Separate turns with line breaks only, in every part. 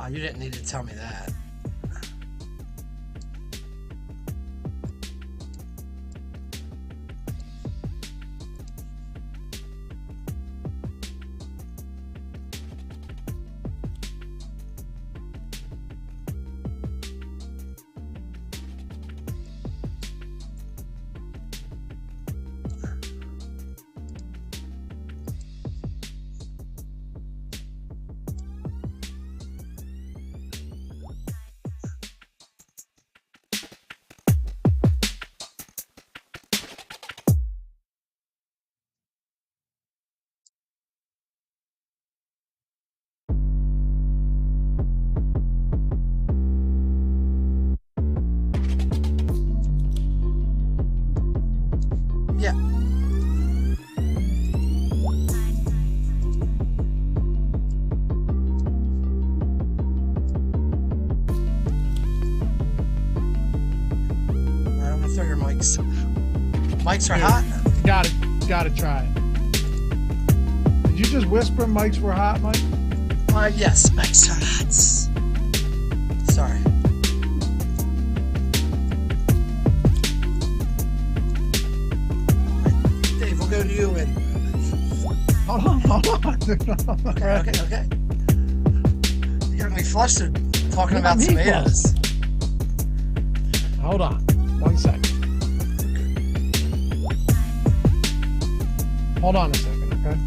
Oh, you didn't need to tell me that. Yeah. I don't know if they're your mics. Mics are hot.
Gotta try it. Did you just whisper mics were hot, Mike?
Yes, mics are hot. Sorry. Dave, we'll go to you and.
Hold on.
Okay. You got me flustered talking about tomatoes.
Hold on. 1 second. Hold on a second, okay?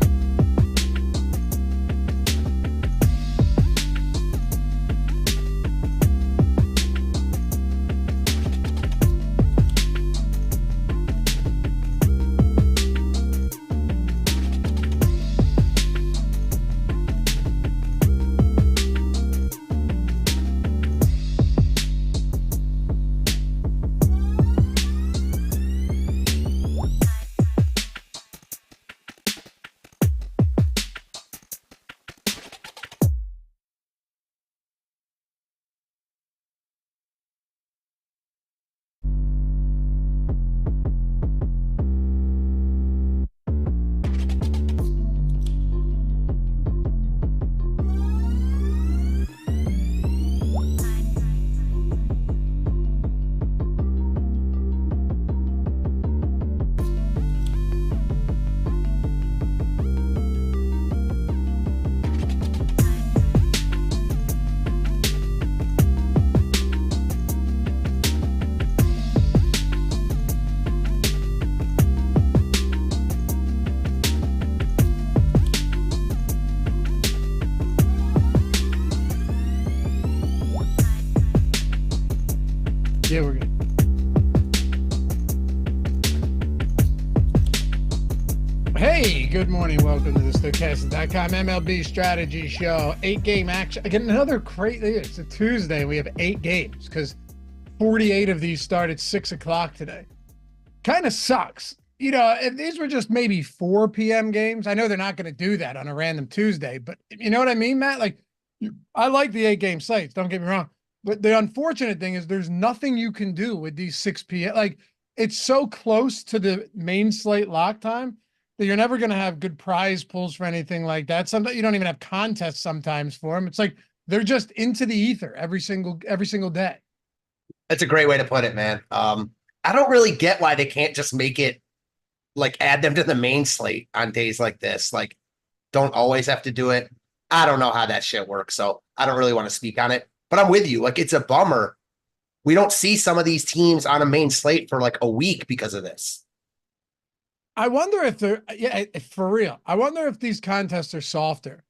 Yeah, we're good. Hey, good morning. Welcome to the Stochastic.com MLB strategy show. 8-game action. Again, another crazy. It's a Tuesday. We have 8 games because 48 of these start at 6 o'clock today. Kind of sucks. You know, if these were just maybe 4 p.m. games, I know they're not going to do that on a random Tuesday, but you know what I mean, Matt? Like, I like the 8-game slates. Don't get me wrong. But the unfortunate thing is there's nothing you can do with these 6 p.m. Like, it's so close to the main slate lock time that you're never going to have good prize pools for anything like that. Sometimes you don't even have contests sometimes for them. It's like they're just into the ether every single day.
That's a great way to put it, man. I don't really get why they can't just make it like add them to the main slate on days like this. Like, don't always have to do it. I don't know how that shit works, so I don't really want to speak on it. But I'm with you. Like, it's a bummer. We don't see some of these teams on a main slate for like a week because of this.
I wonder if they're, for real. I wonder if these contests are softer.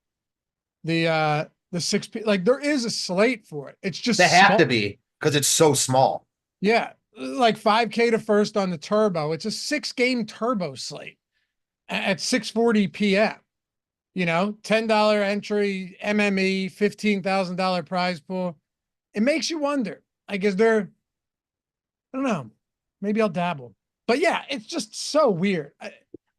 The 6 p, like there is a slate for it. It's just
they have to be because it's so small.
Yeah, like 5K to first on the turbo. It's a 6-game turbo slate at 6:40 p.m. You know, $10 entry, MME, $15,000 prize pool. It makes you wonder. I guess I don't know. Maybe I'll dabble. But yeah, it's just so weird.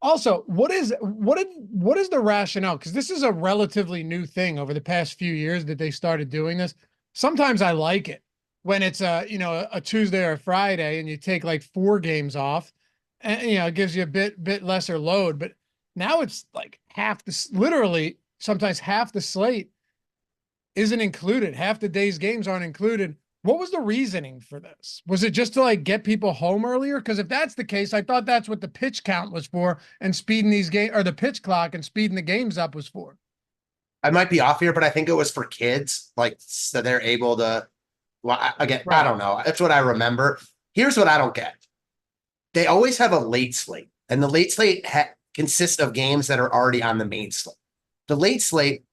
Also, what is the rationale? Because this is a relatively new thing over the past few years that they started doing this. Sometimes I like it when it's a Tuesday or a Friday and you take like 4 games off, and it gives you a bit lesser load. But now it's like literally sometimes half the slate isn't included. Half the day's games aren't included. What was the reasoning for this? Was it just to like get people home earlier? Because if that's the case, I thought that's what the pitch count was for, and speeding these games, or the pitch clock and speeding the games up was for.
I might be off here, but I think it was for kids, like so they're able to. Well, again,
Right.
I don't know. That's what I remember. Here's what I don't get: they always have a late slate, and the late slate consists of games that are already on the main slate. The late slate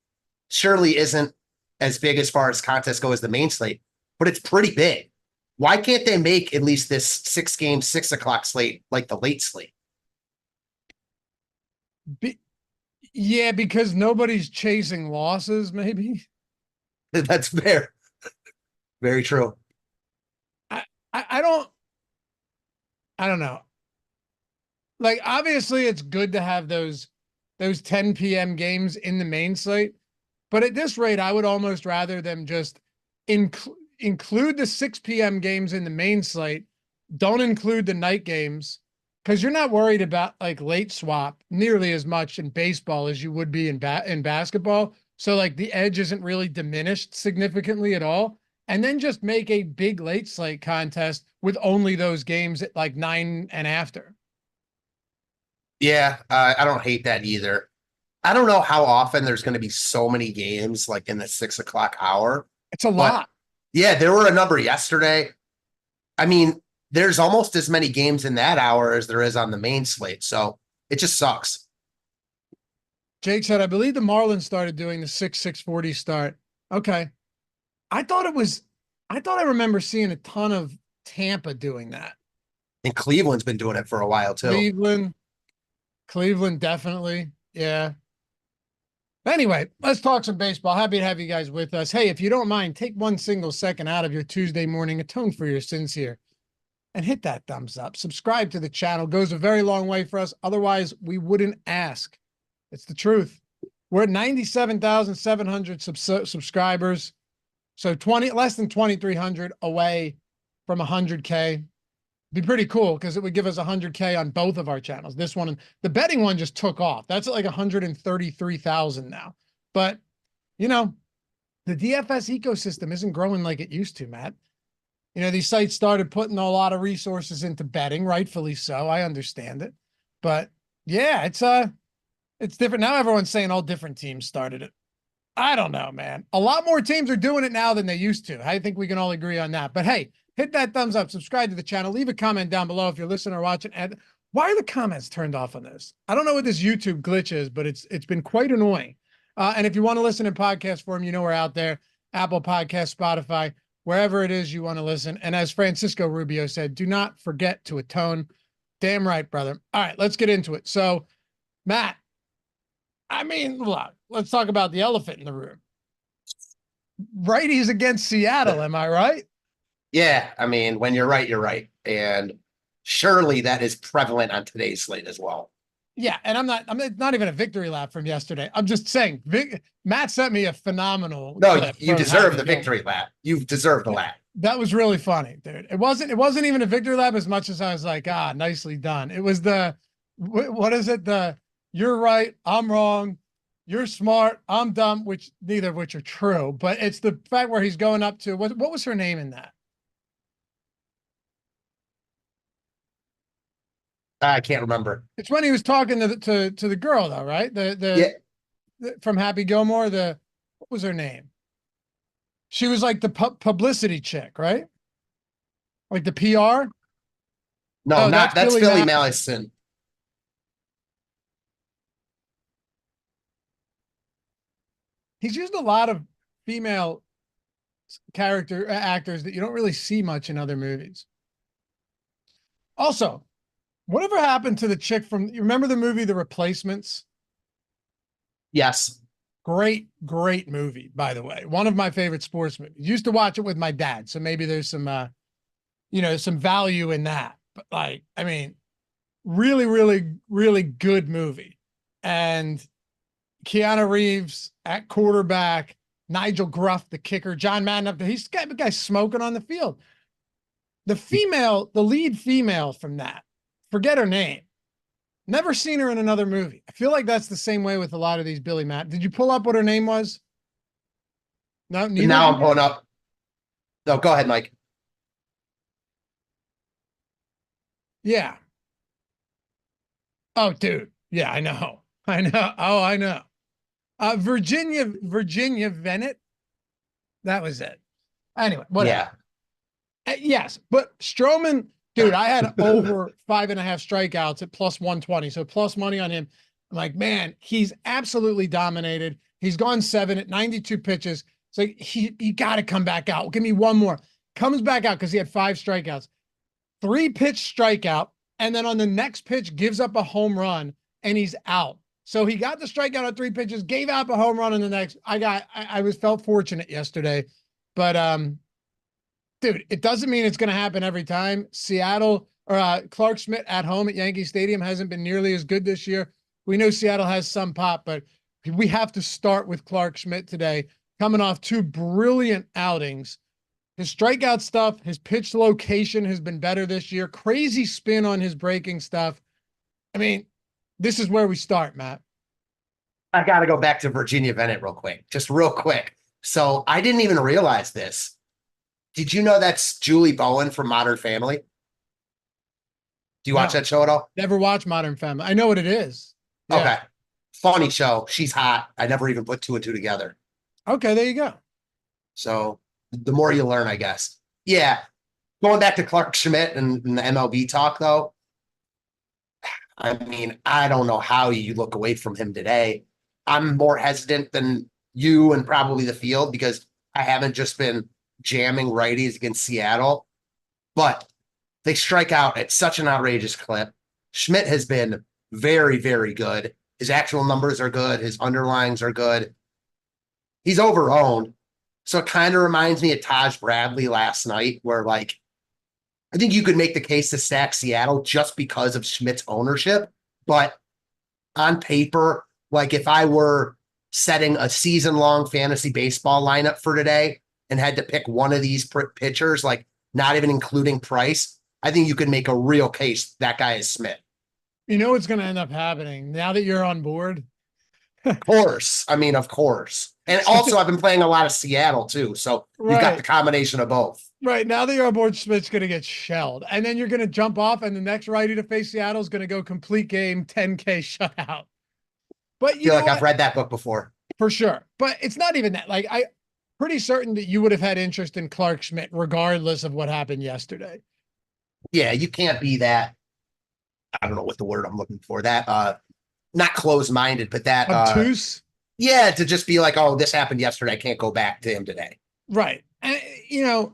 surely isn't as big as far as contests go as the main slate, but it's pretty big. Why can't they make at least this 6-game, 6 o'clock slate like the late slate?
Yeah, because nobody's chasing losses, maybe.
That's fair. Very true.
I don't know. Like, obviously it's good to have those 10 p.m. games in the main slate, but at this rate, I would almost rather them just include the 6 p.m. games in the main slate. Don't include the night games, because you're not worried about like late swap nearly as much in baseball as you would be in basketball. So like the edge isn't really diminished significantly at all. And then just make a big late slate contest with only those games at like 9 and after.
Yeah, I don't hate that either. I don't know how often there's going to be so many games like in the 6 o'clock hour.
It's a lot.
Yeah, there were a number yesterday. I mean, there's almost as many games in that hour as there is on the main slate. So it just sucks.
Jake said, I believe the Marlins started doing the 6:40 start. Okay. I thought I remember seeing a ton of Tampa doing that.
And Cleveland's been doing it for a while too.
Cleveland definitely. Yeah. Anyway, let's talk some baseball. Happy to have you guys with us. Hey, if you don't mind, take 1 single second out of your Tuesday morning, atone for your sins here, and hit that thumbs up. Subscribe to the channel. Goes a very long way for us. Otherwise, we wouldn't ask. It's the truth. We're at 97,700 subscribers. So less than 2,300 away from 100K. Be pretty cool because it would give us 100K on both of our channels. This one, and the betting one just took off. That's at like 133,000 now. But, you know, the DFS ecosystem isn't growing like it used to, Matt. You know, these sites started putting a lot of resources into betting, rightfully so. I understand it. But yeah, it's different. Now everyone's saying all different teams started it. I don't know, man. A lot more teams are doing it now than they used to. I think we can all agree on that. But hey, hit that thumbs up, subscribe to the channel, leave a comment down below if you're listening or watching. And why are the comments turned off on this? I don't know what this YouTube glitch is, but it's been quite annoying. And if you want to listen in podcast form, you know we're out there. Apple Podcast, Spotify, wherever it is you want to listen. And as Francisco Rubio said, do not forget to atone. Damn right, brother. All right, let's get into it. So, Matt, I mean, look, let's talk about the elephant in the room. Righties against Seattle, am I right?
Yeah, I mean, when you're right, you're right. And surely that is prevalent on today's slate as well.
Yeah, and I'm not even a victory lap from yesterday. I'm just saying, Matt sent me a phenomenal.
No, you deserve the victory lap. You've deserved the lap.
That was really funny, dude. It wasn't even a victory lap as much as I was like, nicely done. It was what is it? You're right, I'm wrong. You're smart, I'm dumb, which neither of which are true. But it's the fact where he's going up to what was her name in that?
I can't remember.
It's when he was talking to the girl, though, right? The from Happy Gilmore. What was her name? She was like the publicity chick, right? Like the PR.
No, that's Philly Madison.
He's used a lot of female actors that you don't really see much in other movies. Also, whatever happened to the chick from, you remember the movie The Replacements?
Yes.
Great movie, by the way. One of my favorite sports movies. Used to watch it with my dad, so maybe there's some some value in that. But like, I mean, really good movie. And Keanu Reeves at quarterback, Nigel Gruff, the kicker, John Madden up there. He's got the guy smoking on the field. The lead female from that, forget her name. Never seen her in another movie. I feel like that's the same way with a lot of these Billy Matt. Did you pull up what her name was? No, neither.
Now I'm pulling up. No, go ahead, Mike.
Yeah. Oh, dude. Yeah, I know. I know. Oh, I know. Virginia Bennett. That was it. Anyway, whatever.
Yeah.
Yes, but Strowman, dude, I had over 5.5 strikeouts at plus 120. So plus money on him. I'm like, man, he's absolutely dominated. He's gone 7 at 92 pitches. It's like, he got to come back out. Give me one more. Comes back out because he had 5 strikeouts. 3-pitch strikeout. And then on the next pitch, gives up a home run and he's out. So he got the strikeout on 3 pitches, gave up a home run in the next. I felt fortunate yesterday, but dude, it doesn't mean it's going to happen every time. Seattle or Clark Schmidt at home at Yankee Stadium hasn't been nearly as good this year. We know Seattle has some pop, but we have to start with Clark Schmidt today, coming off 2 brilliant outings. His strikeout stuff, his pitch location has been better this year. Crazy spin on his breaking stuff. I mean, this is where we start, Matt.
I got to go back to Virginia Bennett real quick, just real quick. So I didn't even realize this. Did you know that's Julie Bowen from Modern Family? Do you watch that show at all?
Never watched Modern Family. I know what it is.
Yeah. Okay. Funny show. She's hot. I never even put 2 and 2 together.
Okay, there you go.
So the more you learn, I guess. Yeah. Going back to Clark Schmidt and the MLB talk, though. I mean, I don't know how you look away from him today. I'm more hesitant than you and probably the field because I haven't just been jamming righties against Seattle, but they strike out at such an outrageous clip. Schmidt has been very, very good. His actual numbers are good. His underlines are good. He's over-owned. So it kind of reminds me of Taj Bradley last night, where like, I think you could make the case to stack Seattle just because of Schmidt's ownership. But on paper, like if I were setting a season-long fantasy baseball lineup for today and had to pick one of these pitchers, like not even including price, I think you could make a real case that guy is Schmidt.
You know what's going to end up happening now that you're on board?
Of course. I mean, of course. And also, I've been playing a lot of Seattle, too. So you've got the combination of both.
Right. Now that you're on board, Schmidt's going to get shelled. And then you're going to jump off, and the next righty to face Seattle is going to go complete game, 10K shutout. But
I feel like I've read that book before.
For sure. But it's not even that. Like, I'm pretty certain that you would have had interest in Clark Schmidt regardless of what happened yesterday.
Yeah, you can't be that. I don't know what the word I'm looking for. That, not closed-minded, but that
obtuse.
Yeah, to just be like, oh, this happened yesterday. I can't go back to him today.
Right. And, you know,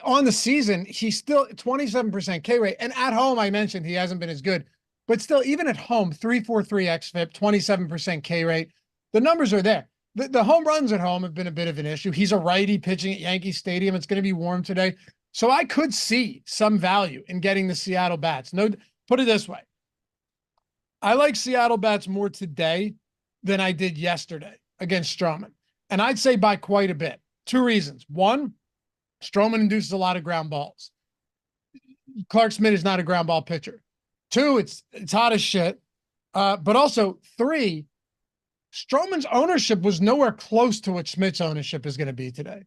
on the season, he's still 27% K rate. And at home, I mentioned he hasn't been as good. But still, even at home, 3.43 xFIP, 27% K rate. The numbers are there. The home runs at home have been a bit of an issue. He's a righty pitching at Yankee Stadium. It's going to be warm today. So I could see some value in getting the Seattle bats. No, put it this way. I like Seattle bats more today than I did yesterday against Strowman. And I'd say by quite a bit. 2 reasons. 1, Strowman induces a lot of ground balls. Clark Schmidt is not a ground ball pitcher. 2, it's hot as shit. But also 3, Strowman's ownership was nowhere close to what Schmidt's ownership is going to be today.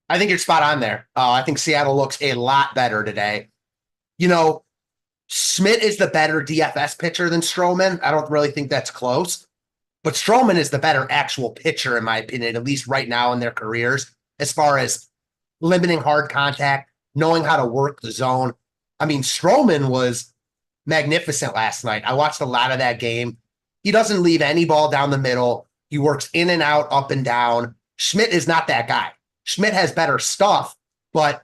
I think you're spot on there. I think Seattle looks a lot better today. You know, Schmidt is the better DFS pitcher than Strowman. I don't really think that's close. But Strowman is the better actual pitcher, in my opinion, at least right now in their careers, as far as limiting hard contact, knowing how to work the zone. I mean, Strowman was magnificent last night. I watched a lot of that game. He doesn't leave any ball down the middle. He works in and out, up and down. Schmidt is not that guy. Schmidt has better stuff, but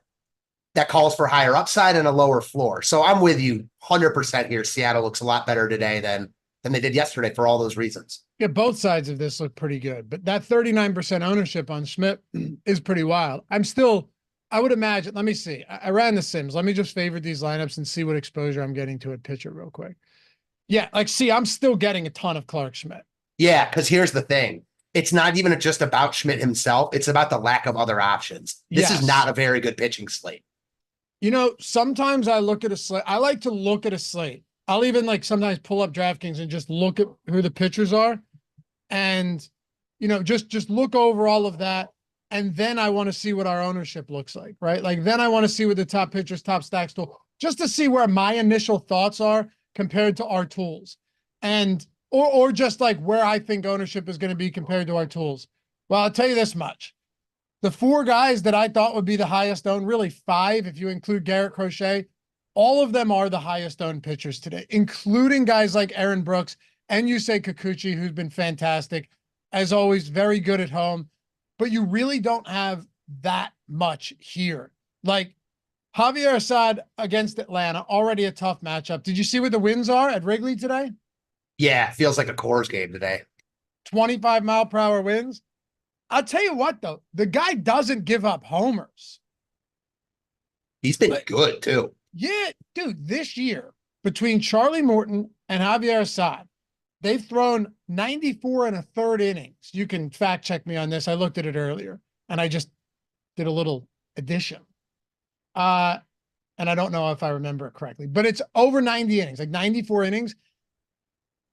that calls for higher upside and a lower floor. So I'm with you 100% here. Seattle looks a lot better today than they did yesterday for all those reasons.
Yeah, both sides of this look pretty good, but that 39% ownership on Schmidt is pretty wild. I would imagine, let me see. I ran the Sims. Let me just favorite these lineups and see what exposure I'm getting to a pitcher real quick. Yeah, like, see, I'm still getting a ton of Clark Schmidt.
Yeah, because here's the thing. It's not even just about Schmidt himself. It's about the lack of other options. This is not a very good pitching slate.
You know, sometimes I look at a slate. I like to look at a slate. I'll even like sometimes pull up DraftKings and just look at who the pitchers are. And just look over all of that. And then I want to see what our ownership looks like, right? Like, then I want to see what the top pitchers, top stacks do, just to see where my initial thoughts are compared to our tools. And, or just like where I think ownership is going to be compared to our tools. Well, I'll tell you this much. The 4 guys that I thought would be the highest owned, really 5, if you include Garrett, Crochet, all of them are the highest owned pitchers today, including guys like Aaron Brooks and Yusei Kikuchi, who's been fantastic. As always, very good at home. But you really don't have that much here. Like Javier Assad against Atlanta, already a tough matchup. Did you see what the wins are at Wrigley today?
Yeah, feels like a Coors game today.
25-mile-per-hour winds. I'll tell you what, though, the guy doesn't give up homers.
He's been good, too.
Yeah, dude, this year, between Charlie Morton and Javier Assad, they've thrown 94 and a third innings. You can fact check me on this. I looked at it earlier and I just did a little addition. And I don't know if I remember it correctly, but it's over 90 innings, like 94 innings.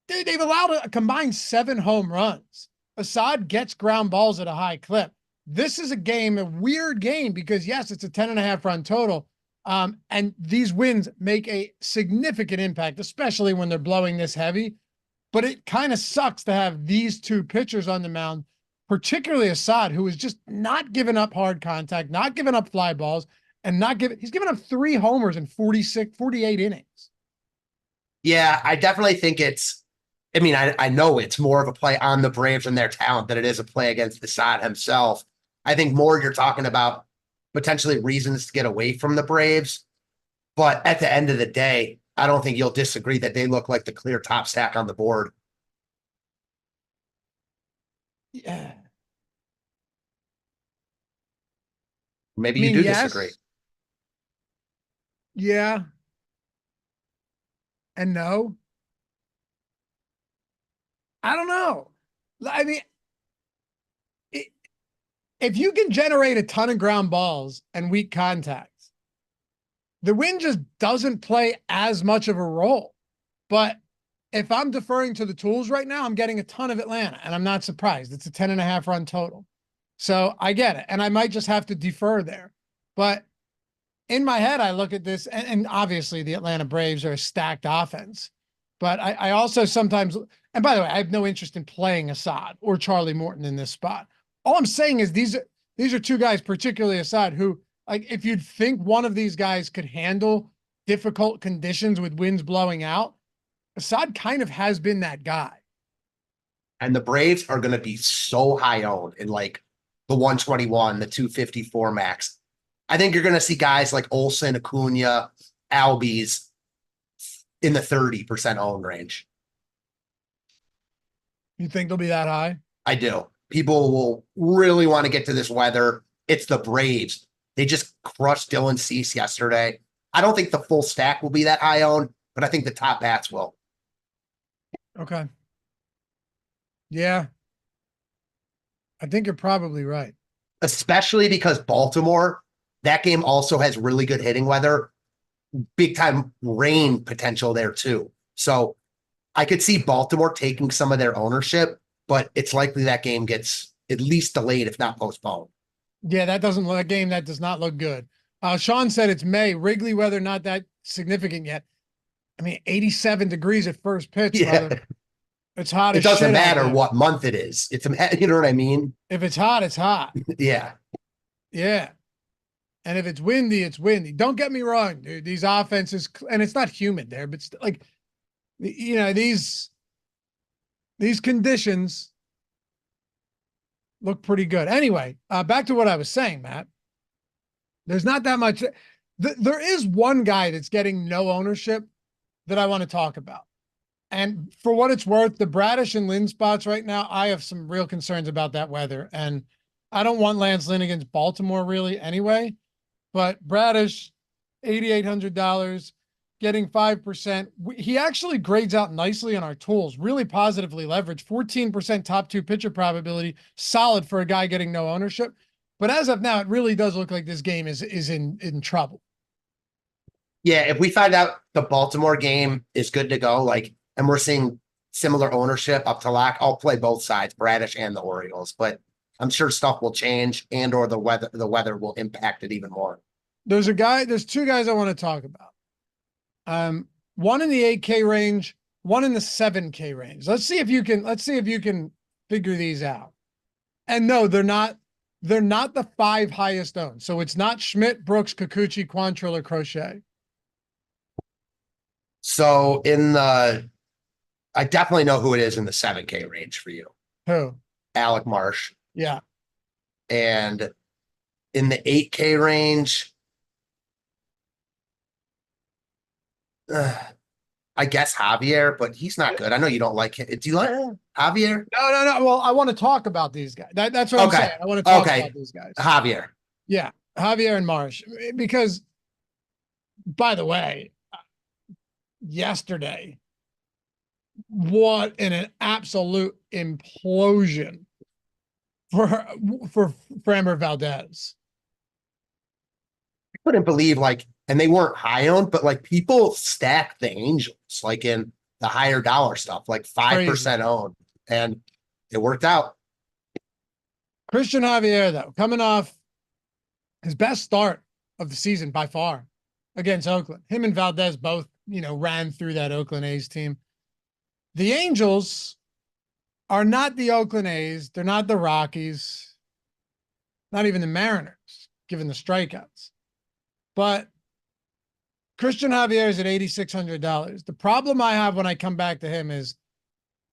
They've allowed a combined 7 home runs. Assad gets ground balls at a high clip. This is a weird game, because yes, it's a 10.5 run total. And these wins make a significant impact, especially when they're blowing this heavy. But it kind of sucks to have these 2 pitchers on the mound, particularly Assad, who is just not giving up hard contact, not giving up fly balls, and he's given up 3 homers in 48 innings.
Yeah, I definitely think I know it's more of a play on the Braves and their talent than it is a play against Assad himself. I think more you're talking about potentially reasons to get away from the Braves. But at the end of the day, I don't think you'll disagree that they look like the clear top stack on the board.
Yeah.
Maybe you do disagree.
Yeah. And no. I don't know. I mean, if you can generate a ton of ground balls and weak contacts, the wind just doesn't play as much of a role. But if I'm deferring to the tools right now, I'm getting a ton of Atlanta, and I'm not surprised. It's a 10.5 run total. So I get it. And I might just have to defer there. But in my head, I look at this, and obviously the Atlanta Braves are a stacked offense. But I also sometimes, and by the way, I have no interest in playing Assad or Charlie Morton in this spot. All I'm saying is these are 2 guys, particularly Assad, who, like, if you'd think one of these guys could handle difficult conditions with winds blowing out, Assad kind of has been that guy.
And the Braves are going to be so high owned in like the 121, the 254 max. I think you're going to see guys like Olsen, Acuna, Albies in the 30% owned range.
You think they'll be that high?
I do. People will really want to get to this weather. It's the Braves. They just crushed Dylan Cease yesterday. I don't think the full stack will be that high owned, but I think the top bats will.
Okay. Yeah. I think you're probably right.
Especially because Baltimore, that game also has really good hitting weather. Big time rain potential there too. So I could see Baltimore taking some of their ownership, but it's likely that game gets at least delayed, if not postponed.
Yeah, that does not look good. Sean said it's May. Wrigley weather not that significant yet. I mean, 87 degrees at first pitch. Yeah. Brother. It's hot.
It doesn't matter what month it is. You know what I mean?
If it's hot, it's hot.
Yeah.
Yeah. And if it's windy, it's windy. Don't get me wrong, dude. These offenses, and it's not humid there, but like, you know, these conditions look pretty good. Anyway, back to what I was saying, Matt. There's not that much. There is one guy that's getting no ownership that I want to talk about. And for what it's worth, the Bradish and Lynn spots right now, I have some real concerns about that weather. And I don't want Lance Lynn against Baltimore really anyway. But Bradish, $8,800, getting 5%. He actually grades out nicely on our tools, really positively leveraged, 14% top 2 pitcher probability, solid for a guy getting no ownership. But as of now, it really does look like this game is in trouble.
Yeah, if we find out the Baltimore game is good to go, like, and we're seeing similar ownership up to lock, I'll play both sides, Bradish and the Orioles. But I'm sure stuff will change and or the weather will impact it even more.
There's two guys I want to talk about. One in the 8K range, one in the 7K range. Let's see if you can figure these out. And no, they're not the 5 highest owned. So it's not Schmidt, Brooks, Kikuchi, Quantrill, or Crochet.
So I definitely know who it is in the 7K range for you.
Who?
Alec Marsh.
Yeah.
And in the 8K range, I guess Javier, but he's not good. I know you don't like him. Do you like Javier?
No. Well, I want to talk about these guys. That's what I'm saying. I want to talk about these guys.
Javier.
Yeah. Javier and Marsh. Because, by the way, yesterday, what an absolute implosion for Framber Valdez.
I couldn't believe, and they weren't high owned, but people stack the Angels, in the higher dollar stuff, 5% owned, and it worked out.
Christian Javier, though, coming off his best start of the season by far against Oakland. Him and Valdez both, ran through that Oakland A's team. The Angels are not the Oakland A's. They're not the Rockies, not even the Mariners, given the strikeouts. But Christian Javier is at $8,600. The problem I have when I come back to him is,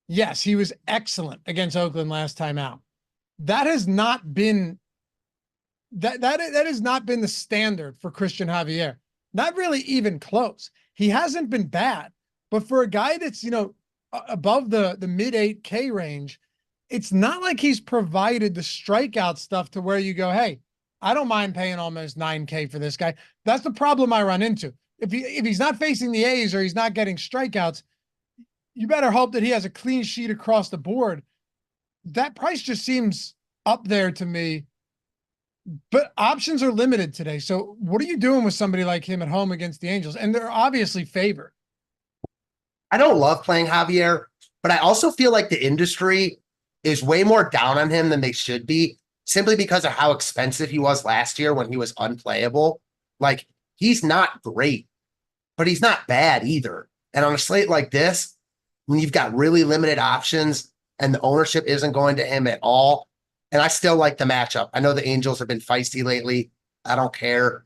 yes, he was excellent against Oakland last time out. That has not been that has not been the standard for Christian Javier. Not really even close. He hasn't been bad, but for a guy that's, above the mid 8K range, it's not like he's provided the strikeout stuff to where you go, hey, I don't mind paying almost 9K for this guy. That's the problem I run into. If he's not facing the A's or he's not getting strikeouts, you better hope that he has a clean sheet across the board. That price just seems up there to me, but options are limited today. So what are you doing with somebody like him at home against the Angels? And they're obviously favored.
I don't love playing Javier, but I also feel like the industry is way more down on him than they should be, simply because of how expensive he was last year when he was unplayable. He's not great, but he's not bad either. And on a slate like this, when you've got really limited options and the ownership isn't going to him at all, and I still like the matchup. I know the Angels have been feisty lately. I don't care.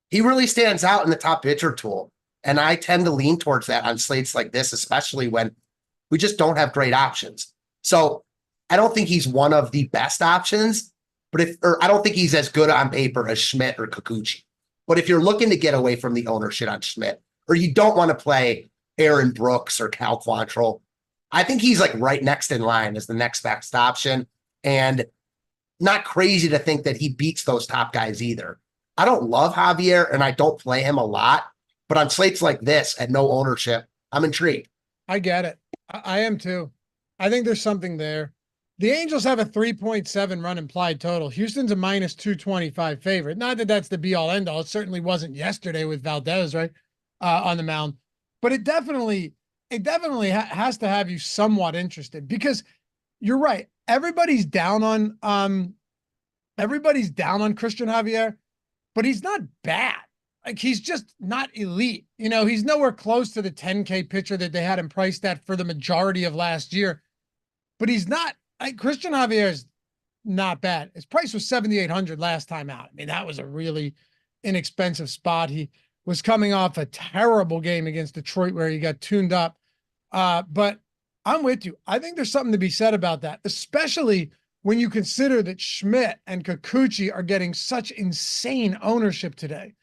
He really stands out in the top pitcher tool. And I tend to lean towards that on slates like this, especially when we just don't have great options. So I don't think he's one of the best options, but I don't think he's as good on paper as Schmidt or Kikuchi. But if you're looking to get away from the ownership on Schmidt, or you don't want to play Aaron Brooks or Cal Quantrill, I think he's right next in line as the next best option. And not crazy to think that he beats those top guys either. I don't love Javier and I don't play him a lot, but on slates like this at no ownership, I'm intrigued.
I get it. I am too. I think there's something there. The Angels have a 3.7 run implied total. Houston's a minus 225 favorite. Not that that's the be all end all. It certainly wasn't yesterday with Valdez, right? On the mound, but it definitely has to have you somewhat interested, because you're right. Everybody's down on Christian Javier, but he's not bad. He's just not elite. He's nowhere close to the 10K pitcher that they had him priced at for the majority of last year, but he's not. Christian Javier is not bad. His price was $7,800 last time out. I mean, that was a really inexpensive spot. He was coming off a terrible game against Detroit where he got tuned up. But I'm with you. I think there's something to be said about that, especially when you consider that Schmidt and Kikuchi are getting such insane ownership today.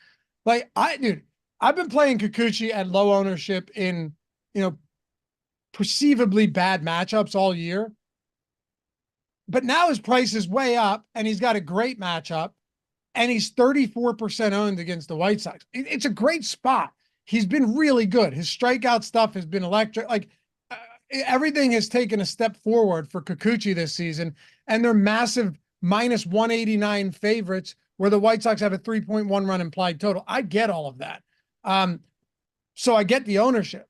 I've been playing Kikuchi at low ownership in, perceivably bad matchups all year. But now his price is way up and he's got a great matchup and he's 34% owned against the White Sox. It's a great spot. He's been really good. His strikeout stuff has been electric. Everything has taken a step forward for Kikuchi this season, and they're massive minus 189 favorites where the White Sox have a 3.1 run implied total. I get all of that. So I get the ownership.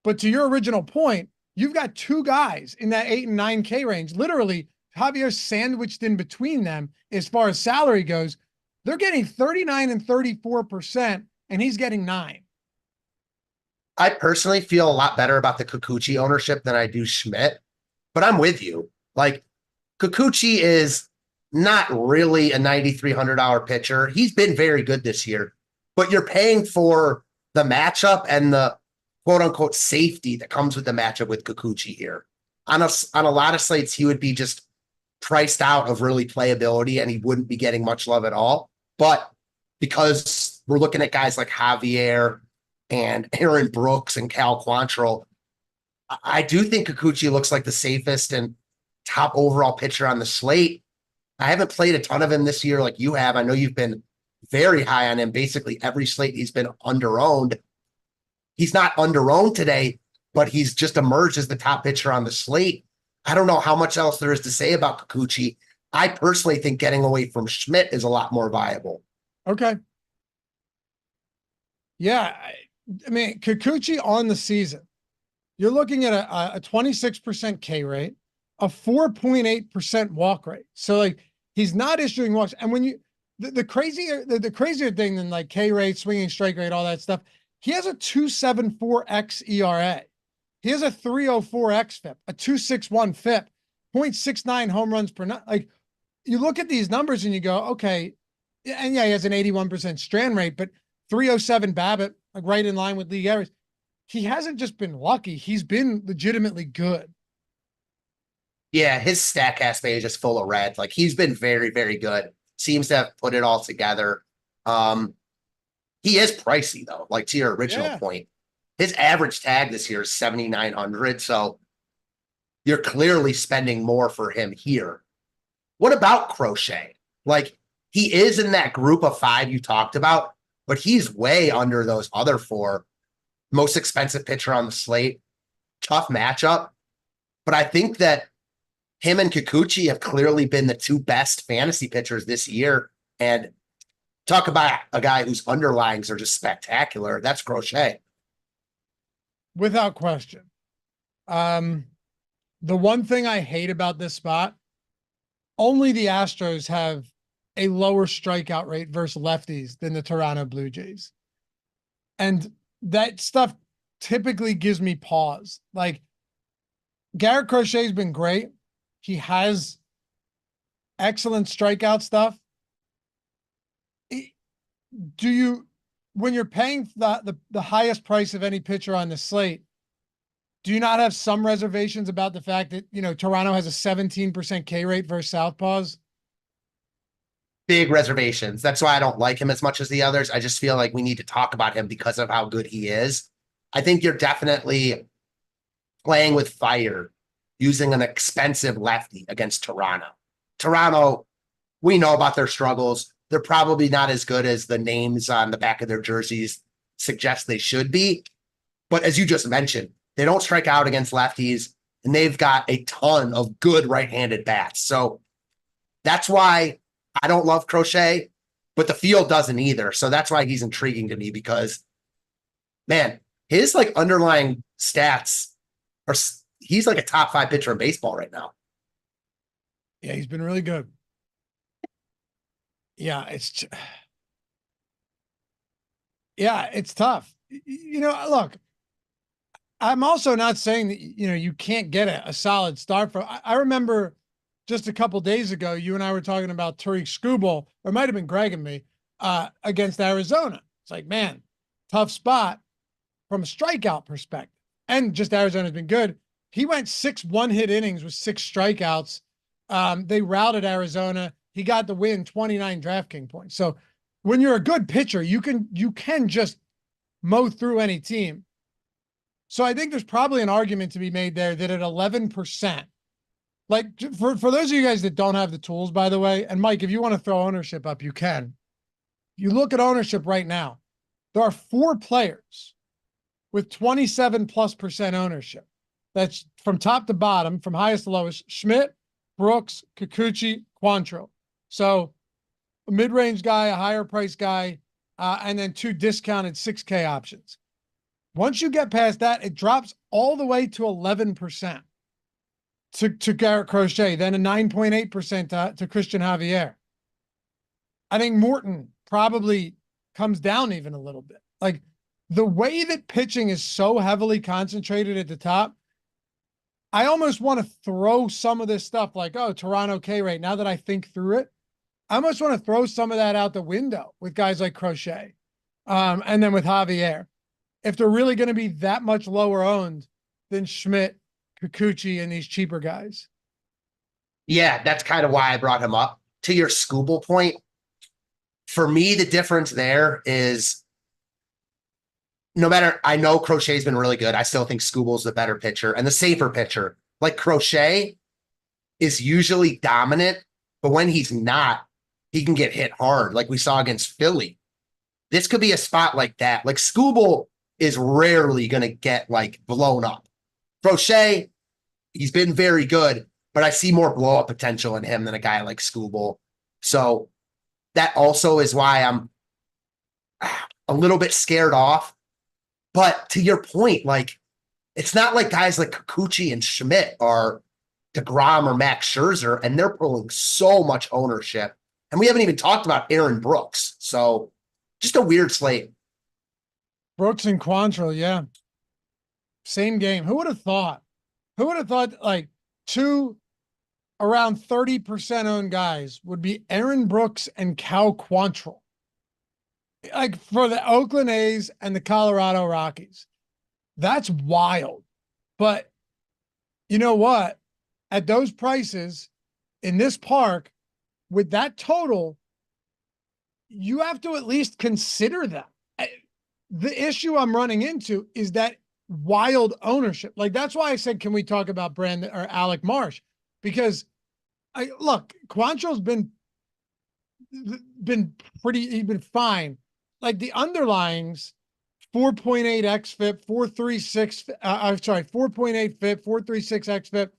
But to your original point, you've got two guys in that 8 and 9K range. Literally, Javier's sandwiched in between them as far as salary goes. They're getting 39 and 34%, and he's getting 9.
I personally feel a lot better about the Kikuchi ownership than I do Schmidt, but I'm with you. Like, Kikuchi is not really a $9,300 pitcher. He's been very good this year, but you're paying for the matchup and the quote unquote safety that comes with the matchup with Kikuchi here. On a lot of slates, he would be just priced out of really playability and he wouldn't be getting much love at all. But because we're looking at guys like Javier and Aaron Brooks and Cal Quantrill, I do think Kikuchi looks like the safest and top overall pitcher on the slate. I haven't played a ton of him this year like you have. I know you've been very high on him. Basically every slate he's been under-owned. He's not under-owned today, but he's just emerged as the top pitcher on the slate. I don't know how much else there is to say about Kikuchi. I personally think getting away from Schmidt is a lot more viable.
Okay. Yeah. I mean, Kikuchi on the season, you're looking at a 26% K rate, a 4.8% walk rate. So like he's not issuing walks. And when you, the crazier thing than like K rate, swinging strike rate, all that stuff, he has a 2.74x ERA. He has a 3.04x FIP, a 2.61 FIP, 0.69 home runs per night. Like you look at these numbers and you go, okay. And yeah, he has an 81% strand rate, but 3.07 BABIP, like right in line with league average. He hasn't just been lucky. He's been legitimately good.
Yeah, his StatCast page is full of red. Like he's been very, very good. Seems to have put it all together. He is pricey though, like to your original point. His average tag this year is 7,900. So you're clearly spending more for him here. What about Crochet? Like he is in that group of 5 you talked about, but he's way under those other 4. Most expensive pitcher on the slate. Tough matchup. But I think that him and Kikuchi have clearly been the 2 best fantasy pitchers this year. And talk about a guy whose underlyings are just spectacular. That's Crochet.
Without question. The one thing I hate about this spot, only the Astros have a lower strikeout rate versus lefties than the Toronto Blue Jays. And that stuff typically gives me pause. Like Garrett Crochet's been great. He has excellent strikeout stuff. Do you, when you're paying the highest price of any pitcher on the slate, do you not have some reservations about the fact that, you know, Toronto has a 17% K rate versus Southpaws?
Big reservations. That's why I don't like him as much as the others. I just feel like we need to talk about him because of how good he is. I think you're definitely playing with fire using an expensive lefty against Toronto. Toronto, we know about their struggles. They're probably not as good as the names on the back of their jerseys suggest they should be. But as you just mentioned, they don't strike out against lefties, and they've got a ton of good right-handed bats. So that's why I don't love Crochet, but the field doesn't either. So that's why he's intriguing to me because, man, his like underlying stats are, he's like a top 5 pitcher in baseball right now.
Yeah, he's been really good. Yeah, it's tough. You know, look, I'm also not saying that, you know, you can't get a solid start for, I remember just a couple days ago, you and I were talking about Tariq Skubal, or it might've been Greg and me, against Arizona. It's like, man, tough spot from a strikeout perspective. And just Arizona's been good. He went 6 one-hit innings with 6 strikeouts. They routed Arizona. He got the win, 29 DraftKings points. So when you're a good pitcher, you can just mow through any team. So I think there's probably an argument to be made there that at 11%, like for those of you guys that don't have the tools, by the way, and Mike, if you want to throw ownership up, you can. You look at ownership right now. There are 4 players with 27+% ownership. That's from top to bottom, from highest to lowest: Schmidt, Brooks, Kikuchi, Quantrill. So a mid-range guy, a higher price guy, and then 2 discounted 6K options. Once you get past that, it drops all the way to 11% to Garrett Crochet, then a 9.8% to Christian Javier. I think Morton probably comes down even a little bit. Like, the way that pitching is so heavily concentrated at the top, I almost want to throw some of this stuff like, oh, Toronto K rate. Now that I think through it, I almost want to throw some of that out the window with guys like Crochet. And then with Javier, if they're really going to be that much lower owned than Schmidt, Kikuchi, and these cheaper guys.
Yeah, that's kind of why I brought him up. To your Scooble point, for me, the difference there is no matter, I know Crochet's been really good. I still think Scooble's the better pitcher and the safer pitcher. Like, Crochet is usually dominant, but when he's not, he can get hit hard, like we saw against Philly. This could be a spot like that. Like, Scooble is rarely going to get like blown up. Crochet, he's been very good, but I see more blow up potential in him than a guy like Scooble. So that also is why I'm a little bit scared off. But to your point, like, it's not like guys like Kikuchi and Schmidt are DeGrom or Max Scherzer, and they're pulling so much ownership. And we haven't even talked about Aaron Brooks. So just a weird slate.
Brooks and Quantrill, yeah. Same game. Who would have thought? Who would have thought like two around 30% owned guys would be Aaron Brooks and Cal Quantrill? Like, for the Oakland A's and the Colorado Rockies. That's wild. But you know what? At those prices in this park, with that total, you have to at least consider that. The issue I'm running into is that wild ownership. Like, that's why I said, can we talk about Brandon or Alec Marsh? Because look, Quantrill's been pretty, he's been fine. Like, the underlyings, 4.8 xFIP, 436, 4.8 FIP, 436 xFIP.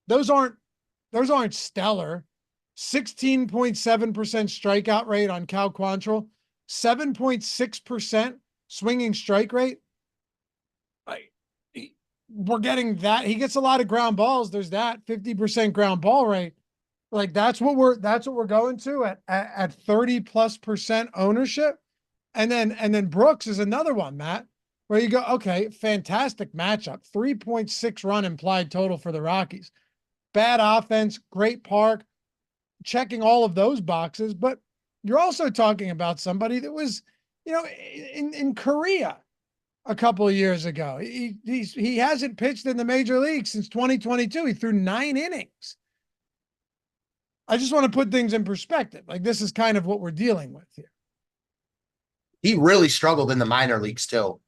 Those aren't stellar. 16.7% strikeout rate on Cal Quantrill, 7.6% swinging strike rate. We're getting that. He gets a lot of ground balls. There's that 50% ground ball rate. Like, that's what we're going to at 30+% ownership. And then Brooks is another one, Matt, where you go, okay, fantastic matchup. 3.6 run implied total for the Rockies. Bad offense, great park, checking all of those boxes. But you're also talking about somebody that was, in Korea a couple of years ago. He hasn't pitched in the major league since 2022. He threw 9 innings. I just want to put things in perspective. Like, this is kind of what we're dealing with here.
He really struggled in the minor leagues too.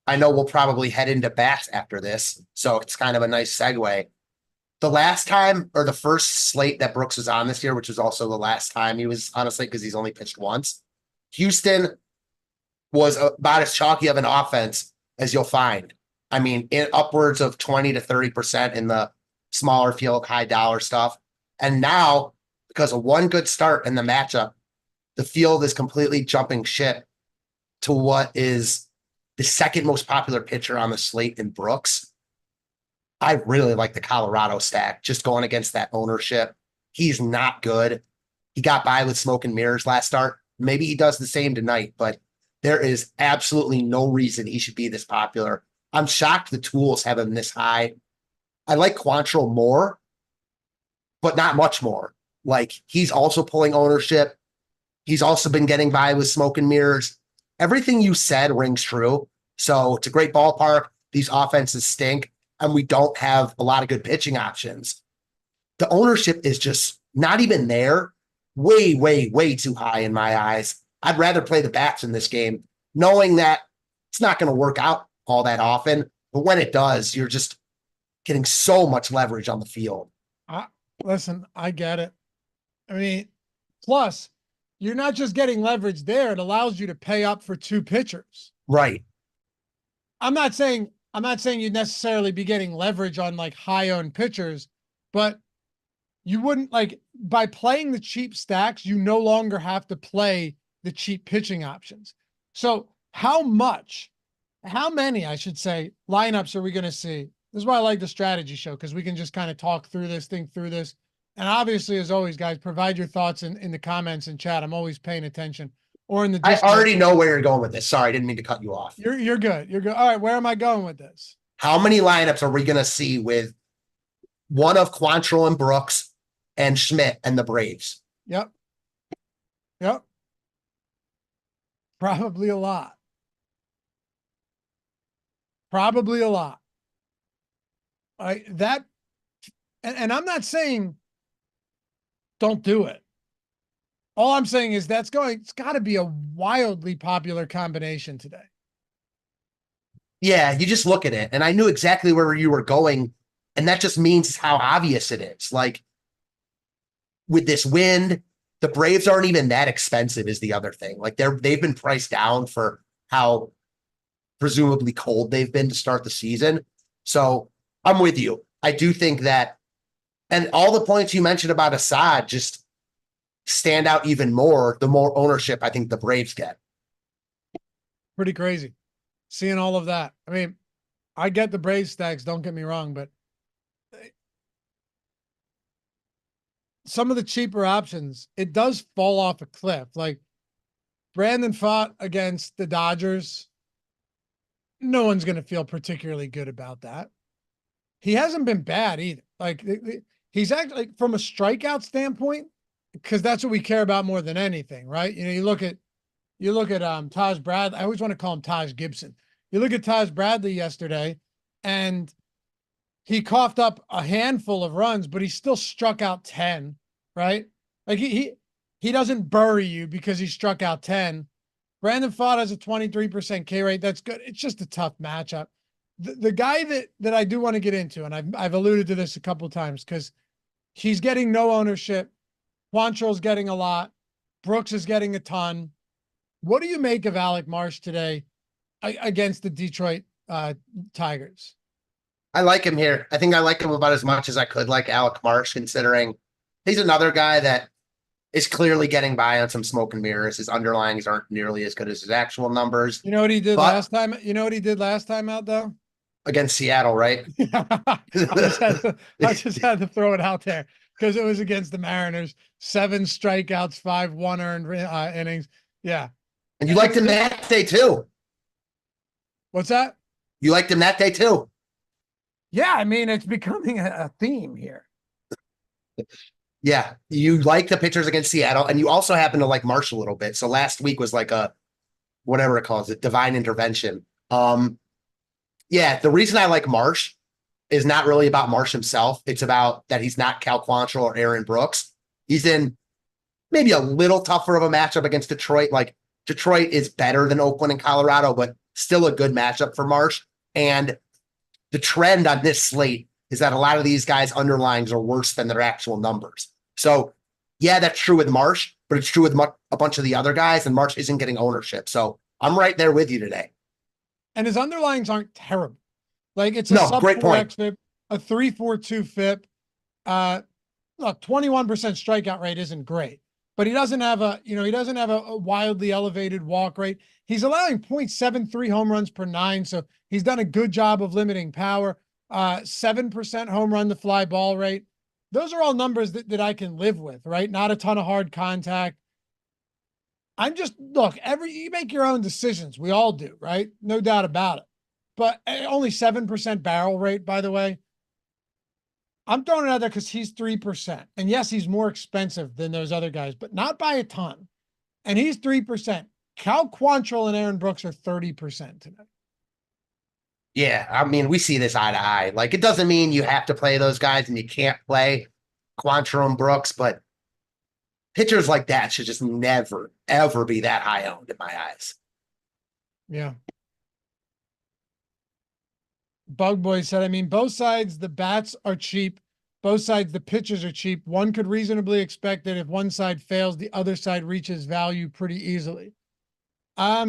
I know we'll probably head into bats after this, so it's kind of a nice segue. The last time, or the first slate that Brooks was on this year, which was also the last time he was on a slate because he's only pitched once, Houston was about as chalky of an offense as you'll find. I mean, upwards of 20 to 30% in the smaller field, high dollar stuff. And now, because of one good start in the matchup, the field is completely jumping ship to what is the second most popular pitcher on the slate in Brooks. I really like the Colorado stack, just going against that ownership. He's not good. He got by with smoke and mirrors last start. Maybe he does the same tonight, but there is absolutely no reason he should be this popular. I'm shocked the tools have him this high. I like Quantrill more, but not much more. Like, he's also pulling ownership. He's also been getting by with smoke and mirrors. Everything you said rings true. So it's a great ballpark. These offenses stink, and we don't have a lot of good pitching options. The ownership is just not even there. Way, way, way too high in my eyes. I'd rather play the bats in this game, knowing that it's not going to work out all that often. But when it does, you're just getting so much leverage on the field.
Listen, I get it. I mean, plus, you're not just getting leverage there. It allows you to pay up for 2 pitchers.
Right.
I'm not saying you'd necessarily be getting leverage on like high-owned pitchers, but you wouldn't, like, by playing the cheap stacks, you no longer have to play the cheap pitching options. So how much how many, I should say, lineups are we going to see? This is why I like the strategy show, because we can just kind of talk through this, think through this. And obviously, as always, guys, provide your thoughts in the comments and chat. I'm always paying attention. Or in the
I
Discord.
already know where you're going with this. Sorry, I didn't mean to cut you off.
You're good. You're good. All right, where am I going with this?
How many lineups are we going to see with one of Quantrill and Brooks and Schmidt and the Braves?
Yep. Probably a lot. Probably a lot. And I'm not saying don't do it. All I'm saying is it's got to be a wildly popular combination today.
Yeah, you just look at it, and I knew exactly where you were going, and that just means how obvious it is. Like, with this wind, the Braves aren't even that expensive is the other thing. Like, they've been priced down for how presumably cold they've been to start the season. So I'm with you. I do think that, and all the points you mentioned about Assad just stand out even more, the more ownership I think the Braves get.
Pretty crazy. Seeing all of that. I mean, I get the Braves stacks, don't get me wrong, but some of the cheaper options, it does fall off a cliff. Like Brandon Pfaadt against the Dodgers, no one's going to feel particularly good about that. He hasn't been bad either. Like he's actually, like, from a strikeout standpoint, because that's what we care about more than anything, right? You know, you look at Taj Bradley. I always want to call him Taj Gibson. You look at Taj Bradley yesterday, and he coughed up a handful of runs, but he still struck out 10, right? Like he doesn't bury you because he struck out 10. Brandon Pfaadt has a 23% K rate. That's good. It's just a tough matchup. The guy that I do want to get into, and I've alluded to this a couple of times because he's getting no ownership. Quantrill's getting a lot. Brooks is getting a ton. What do you make of Alec Marsh today against the Detroit Tigers?
I like him here. I think I like him about as much as I could like Alec Marsh, considering he's another guy that is clearly getting by on some smoke and mirrors. His underlyings aren't nearly as good as his actual numbers.
You know what he did last time? You know what he did last time out, though?
Against Seattle, right?
I just had to throw it out there because it was against the Mariners. 7 strikeouts, 5 1-earned innings. Yeah.
And you liked him that day too.
What's that?
You liked him that day too.
Yeah, I mean, it's becoming a theme here.
Yeah, you like the pitchers against Seattle, and you also happen to like Marsh a little bit. So last week was like a, whatever it calls it, divine intervention. Yeah, the reason I like Marsh is not really about Marsh himself. It's about that he's not Cal Quantrill or Aaron Brooks. He's in maybe a little tougher of a matchup against Detroit. Like, Detroit is better than Oakland and Colorado, but still a good matchup for Marsh. And the trend on this slate is that a lot of these guys' underlyings are worse than their actual numbers. So, yeah, that's true with Marsh, but it's true with a bunch of the other guys, and Marsh isn't getting ownership. So I'm right there with you today.
And his underlyings aren't terrible. Like, it's a
No, great point.
FIP, a 3.42 FIP. Look, 21% strikeout rate isn't great, but he doesn't have a wildly elevated walk rate. He's allowing 0.73 home runs per 9. So he's done a good job of limiting power. 7% home run to fly ball rate. Those are all numbers that I can live with, right? Not a ton of hard contact. I'm just, look, you make your own decisions. We all do, right? No doubt about it. But only 7% barrel rate, by the way. I'm throwing it out there because he's 3%. And yes, he's more expensive than those other guys, but not by a ton. And he's 3%. Cal Quantrill and Aaron Brooks are 30% today.
Yeah, I mean, we see this eye to eye. Like, it doesn't mean you have to play those guys and you can't play Quantrill and Brooks, but pitchers like that should just never, ever be that high owned in my eyes.
Yeah. Bug Boy said, I mean, both sides, the bats are cheap. Both sides, the pitchers are cheap. One could reasonably expect that if one side fails, the other side reaches value pretty easily. Yes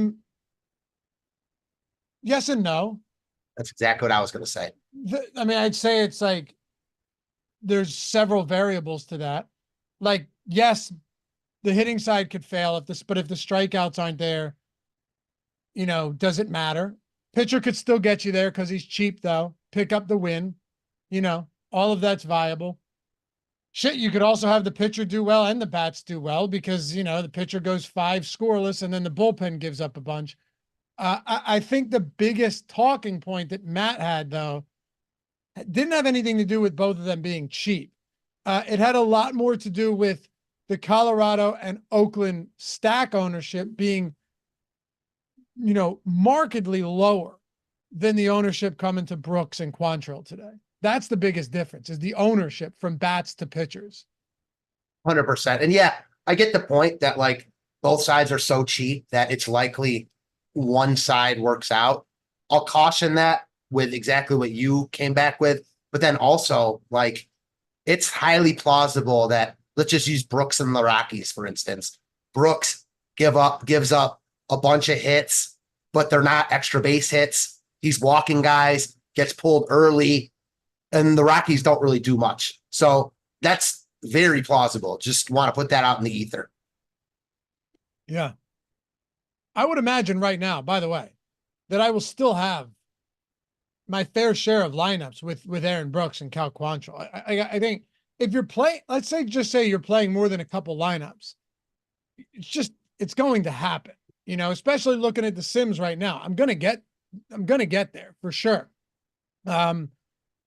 and no.
That's exactly what I was going to say.
I mean, I'd say it's like there's several variables to that. Like, yes, the hitting side could fail but if the strikeouts aren't there, does it matter? Pitcher could still get you there because he's cheap, though. Pick up the win. All of that's viable. Shit, you could also have the pitcher do well and the bats do well because, the pitcher goes 5 scoreless and then the bullpen gives up a bunch. I think the biggest talking point that Matt had, though, didn't have anything to do with both of them being cheap. It had a lot more to do with the Colorado and Oakland stack ownership being, markedly lower than the ownership coming to Brooks and Quantrill today. That's the biggest difference, is the ownership from bats to pitchers.
100%. And yeah, I get the point that like both sides are so cheap that it's likely one side works out. I'll caution that with exactly what you came back with, but then also like it's highly plausible that, let's just use Brooks and the Rockies, for instance. Brooks gives up a bunch of hits, but they're not extra base hits. He's walking guys, gets pulled early, and the Rockies don't really do much. So that's very plausible. Just want to put that out in the ether.
Yeah. I would imagine right now, by the way, that I will still have my fair share of lineups with Aaron Brooks and Cal Quantrill. I think if you're playing, let's say you're playing more than a couple lineups, it's going to happen, especially looking at the Sims right now. I'm going to get there for sure.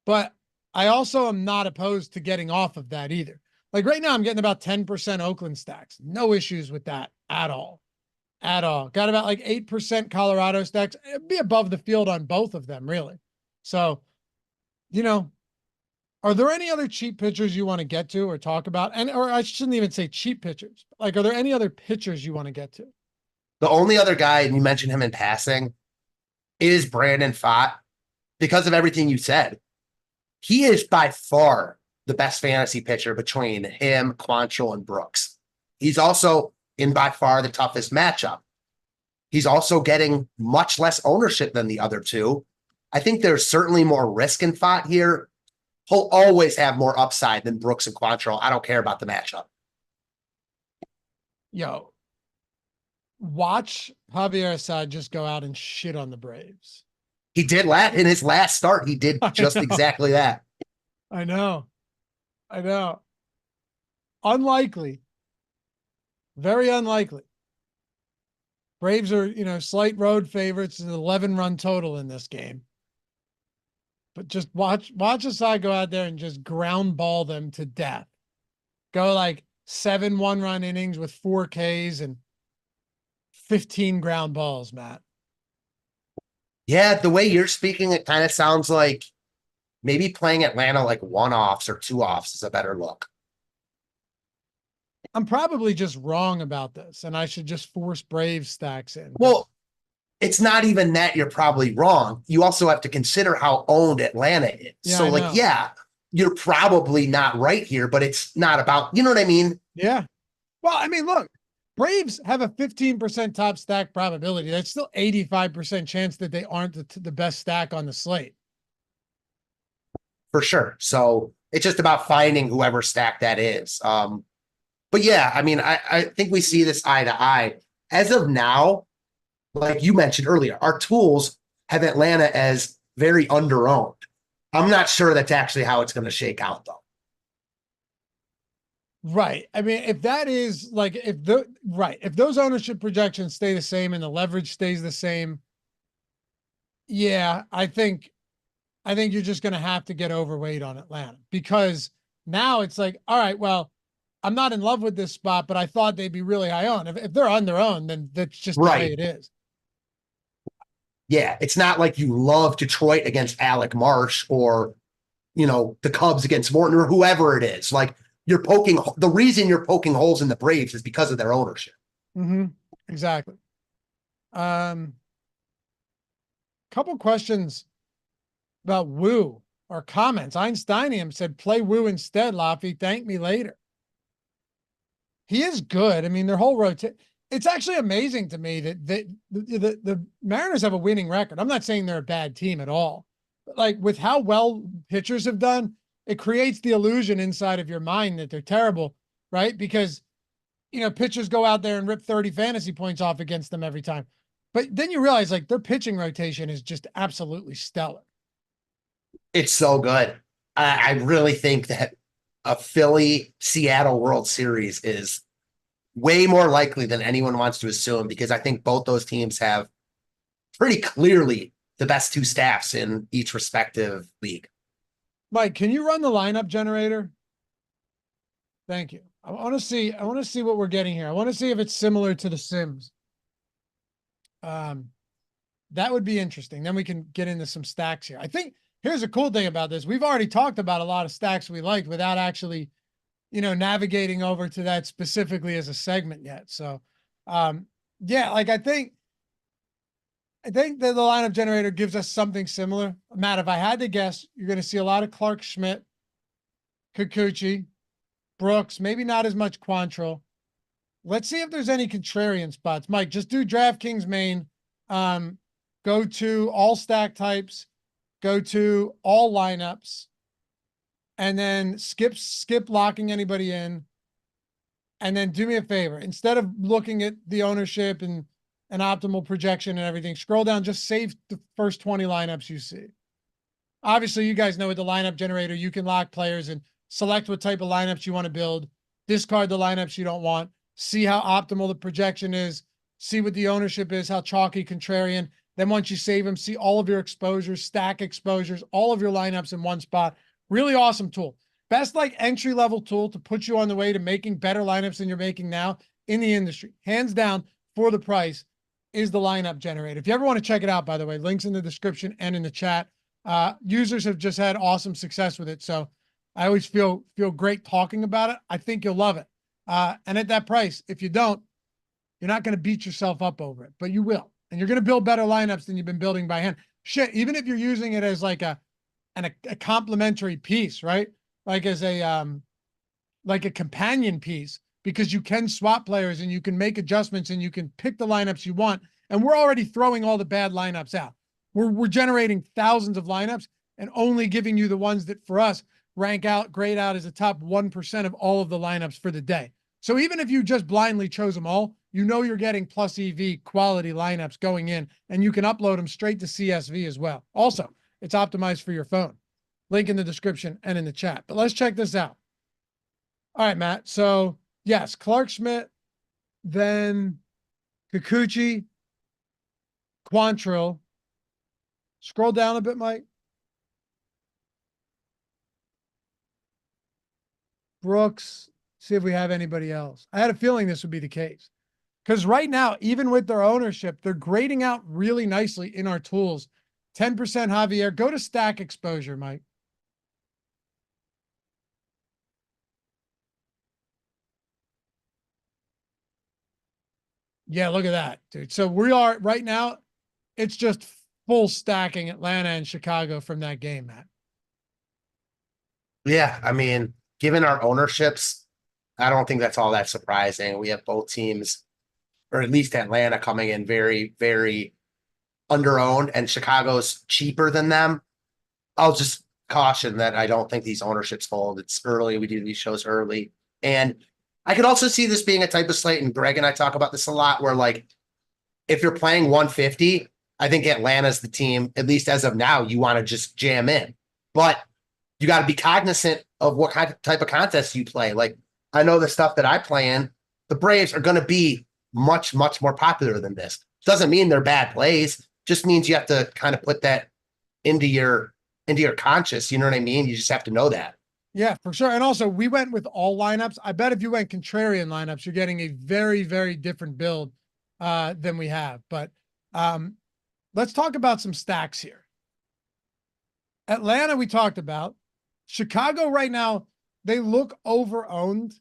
But I also am not opposed to getting off of that either. Like right now I'm getting about 10% Oakland stacks. No issues with that at all. Got about like 8% Colorado stacks. It'd be above the field on both of them, really. So, are there any other cheap pitchers you want to get to or talk about? Or I shouldn't even say cheap pitchers. Like, are there any other pitchers you want to get to?
The only other guy, and you mentioned him in passing, is Brandon Pfaadt. Because of everything you said, he is by far the best fantasy pitcher between him, Quantrill, and Brooks. He's also in by far the toughest matchup. He's also getting much less ownership than the other two. I think there's certainly more risk in Pfaadt here. He'll always have more upside than Brooks and Quantrill. I don't care about the matchup.
Yo, watch Javier Assad just go out and shit on the Braves.
He did in his last start. He did just exactly that.
I know. Unlikely. Very unlikely. Braves are, slight road favorites, an 11-run total in this game. But just watch Assad go out there and just ground ball them to death. Go like 7 one-run innings with 4 Ks and 15 ground balls, Matt.
Yeah, the way you're speaking, it kind of sounds like maybe playing Atlanta like 1-offs or 2-offs is a better look.
I'm probably just wrong about this, and I should just force Braves stacks in.
Well, it's not even that you're probably wrong. You also have to consider how owned Atlanta is.
Yeah,
so yeah, you're probably not right here, but it's not about, you know what I mean?
Yeah. Well, I mean, look, Braves have a 15% top stack probability. That's still 85% chance that they aren't the best stack on the slate.
For sure. So it's just about finding whoever stack that is. But yeah, I mean, I think we see this eye to eye. As of now, like you mentioned earlier, our tools have Atlanta as very underowned. I'm not sure that's actually how it's going to shake out, though.
Right. I mean, if that is like, if those ownership projections stay the same and the leverage stays the same, yeah, I think you're just going to have to get overweight on Atlanta, because now it's like, all right, well, I'm not in love with this spot, but I thought they'd be really high on. If they're on their own, then that's just the way it is.
Yeah, it's not like you love Detroit against Alec Marsh or, the Cubs against Morton or whoever it is. Like, the reason you're poking holes in the Braves is because of their ownership.
Mm-hmm. Exactly. Couple questions about Woo or comments. Einsteinium said, play Woo instead, Laffy. Thank me later. He is good. I mean, their whole rotation. It's actually amazing to me that the Mariners have a winning record. I'm not saying they're a bad team at all, but like with how well pitchers have done, it creates the illusion inside of your mind that they're terrible, right? Because, pitchers go out there and rip 30 fantasy points off against them every time. But then you realize like their pitching rotation is just absolutely stellar.
It's so good. I really think that a Philly Seattle World Series is way more likely than anyone wants to assume, because I think both those teams have pretty clearly the best two staffs in each respective league.
Mike, can you run the lineup generator? Thank you. I want to see what we're getting here. I want to see if it's similar to the Sims. That would be interesting. Then we can get into some stacks here. I think here's a cool thing about this. We've already talked about a lot of stacks we liked without actually, navigating over to that specifically as a segment yet. So, yeah, like I think that the lineup generator gives us something similar. Matt, if I had to guess, you're going to see a lot of Clark Schmidt, Kikuchi, Brooks, maybe not as much Quantrill. Let's see if there's any contrarian spots. Mike, just do DraftKings main. Go to all stack types, go to all lineups, and then skip locking anybody in. And then do me a favor. Instead of looking at the ownership and an optimal projection and everything, scroll down, just save the first 20 lineups you see. Obviously, you guys know with the lineup generator, you can lock players and select what type of lineups you want to build, discard the lineups you don't want, see how optimal the projection is, see what the ownership is, how chalky, contrarian. Then once you save them, see all of your exposures, stack exposures, all of your lineups in one spot. Really awesome tool. Best like entry-level tool to put you on the way to making better lineups than you're making now in the industry. Hands down, for the price, is the lineup generator. If you ever want to check it out, by the way, links in the description and in the chat. Users have just had awesome success with it. So I always feel great talking about it. I think you'll love it. And at that price, if you don't, you're not going to beat yourself up over it, but you will. And you're going to build better lineups than you've been building by hand. Shit, even if you're using it as like a complementary piece, right? Like as a companion piece, because you can swap players and you can make adjustments and you can pick the lineups you want. And we're already throwing all the bad lineups out. We're generating thousands of lineups and only giving you the ones that for us grade out as the top 1% of all of the lineups for the day. So even if you just blindly chose them all, you're getting plus EV quality lineups going in, and you can upload them straight to CSV as well. Also, it's optimized for your phone. Link in the description and in the chat. But let's check this out. All right, Matt. So yes, Clark Schmidt, then Kikuchi, Quantrill. Scroll down a bit, Mike. Brooks. See if we have anybody else. I had a feeling this would be the case. Because right now, even with their ownership, they're grading out really nicely in our tools. 10% Javier. Go to stack exposure, Mike. Yeah, look at that, dude. So we are right now, it's just full stacking Atlanta and Chicago from that game, Matt.
Yeah, I mean, given our ownerships, I don't think that's all that surprising. We have both teams, or at least Atlanta, coming in very, very under-owned, and Chicago's cheaper than them. I'll just caution that I don't think these ownerships hold. It's early. We do these shows early. And I could also see this being a type of slate, and Greg and I talk about this a lot, where like, if you're playing 150, I think Atlanta's the team, at least as of now, you want to just jam in. But you got to be cognizant of what type of contest you play. Like, I know the stuff that I play in, the Braves are going to be much, much more popular than this. Doesn't mean they're bad plays. Just means you have to kind of put that into your conscious. You know what I mean? You just have to know that.
Yeah, for sure. And also, we went with all lineups. I bet if you went contrarian lineups, you're getting a very, very different build than we have. But let's talk about some stacks here. Atlanta, we talked about. Chicago right now, they look over-owned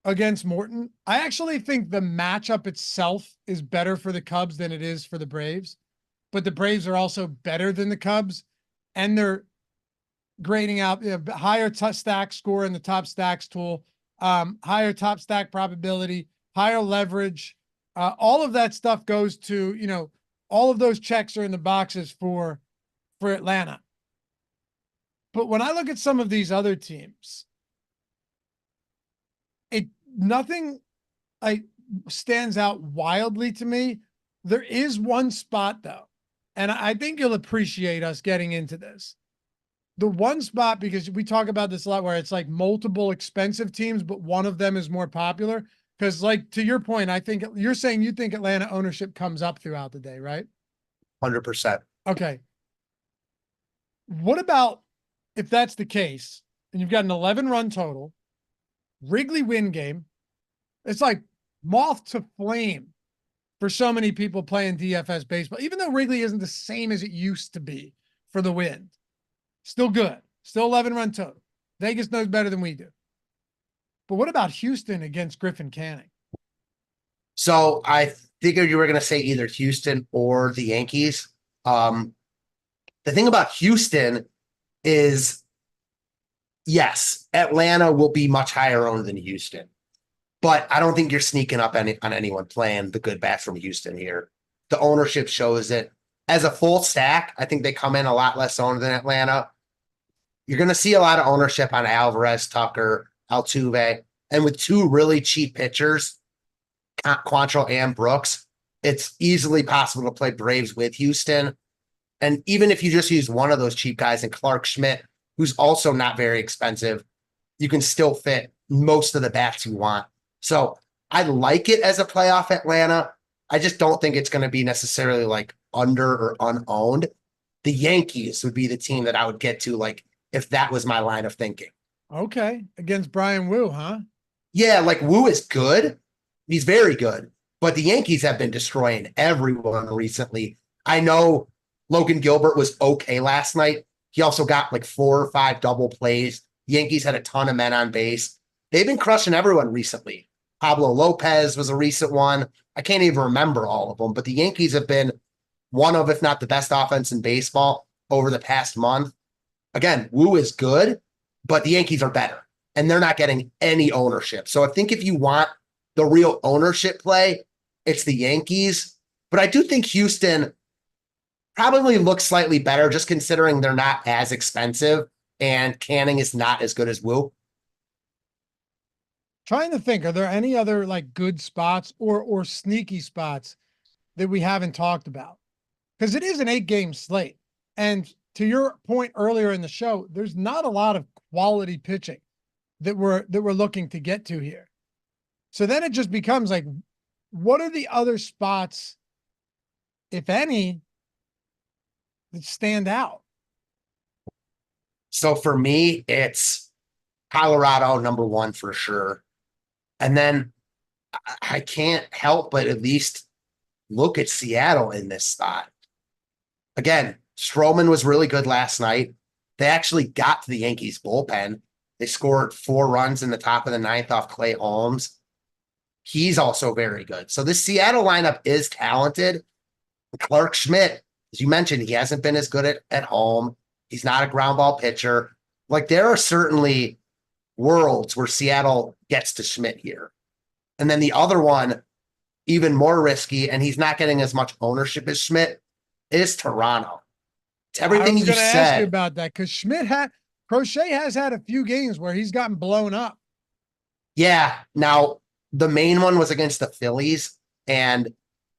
against Morton. I actually think the matchup itself is better for the Cubs than it is for the Braves. But the Braves are also better than the Cubs. And they're grading out higher stack score in the top stacks tool, higher top stack probability, higher leverage. All of that stuff goes to, all of those checks are in the boxes for Atlanta. But when I look at some of these other teams, nothing stands out wildly to me, There is one spot though, and I think you'll appreciate us getting into this. The one spot, because we talk about this a lot, where it's like multiple expensive teams, but one of them is more popular. Because, like, to your point, I think you're saying you think Atlanta ownership comes up throughout the day, right?
100%.
Okay. What about if that's the case, and you've got an 11-run total, Wrigley win game? It's like moth to flame for so many people playing DFS baseball, even though Wrigley isn't the same as it used to be for the Wind. Still good. Still 11-run total. Vegas knows better than we do. But what about Houston against Griffin Canning?
So I figured you were going to say either Houston or the Yankees. The thing about Houston is, yes, Atlanta will be much higher owned than Houston. But I don't think you're sneaking up on anyone playing the good bats from Houston here. The ownership shows it. As a full stack, I think they come in a lot less owned than Atlanta. You're going to see a lot of ownership on Alvarez, Tucker, Altuve, and with two really cheap pitchers, Quantrill and Brooks, it's easily possible to play Braves with Houston. And even if you just use one of those cheap guys and Clark Schmidt, who's also not very expensive, you can still fit most of the bats you want. So I like it as a playoff Atlanta. I just don't think it's going to be necessarily like under or unowned. The Yankees would be the team that I would get to, like, if that was my line of thinking.
Okay. Against Brian Wu, huh?
Yeah, like Wu is good. He's very good. But the Yankees have been destroying everyone recently. I know Logan Gilbert was okay last night. He also got like 4 or 5 double plays. The Yankees had a ton of men on base. They've been crushing everyone recently. Pablo Lopez was a recent one. I can't even remember all of them, but the Yankees have been one of, if not the best offense in baseball over the past month. Again, Wu is good, but the Yankees are better, and they're not getting any ownership. So I think if you want the real ownership play, it's the Yankees. But I do think Houston probably looks slightly better, just considering they're not as expensive and Canning is not as good as Wu.
Trying to think, are there any other like good spots or sneaky spots that we haven't talked about? Because it is an 8-game slate. And to your point earlier in the show, there's not a lot of quality pitching that we're looking to get to here. So then it just becomes like, what are the other spots, if any, that stand out?
So for me, it's Colorado #1 for sure. And then I can't help but at least look at Seattle in this spot. Again, Strowman was really good last night. They actually got to the Yankees bullpen. They scored 4 runs in the top of the 9th off Clay Holmes. He's also very good. So this Seattle lineup is talented. Clark Schmidt, as you mentioned, he hasn't been as good at home. He's not a ground ball pitcher. Like, there are certainly worlds where Seattle gets to Schmidt here. And then the other one, even more risky, and he's not getting as much ownership as Schmidt, is Toronto. It's everything you said. I was going to ask you
about that, because Crochet has had a few games where he's gotten blown up.
Yeah. Now, the main one was against the Phillies, and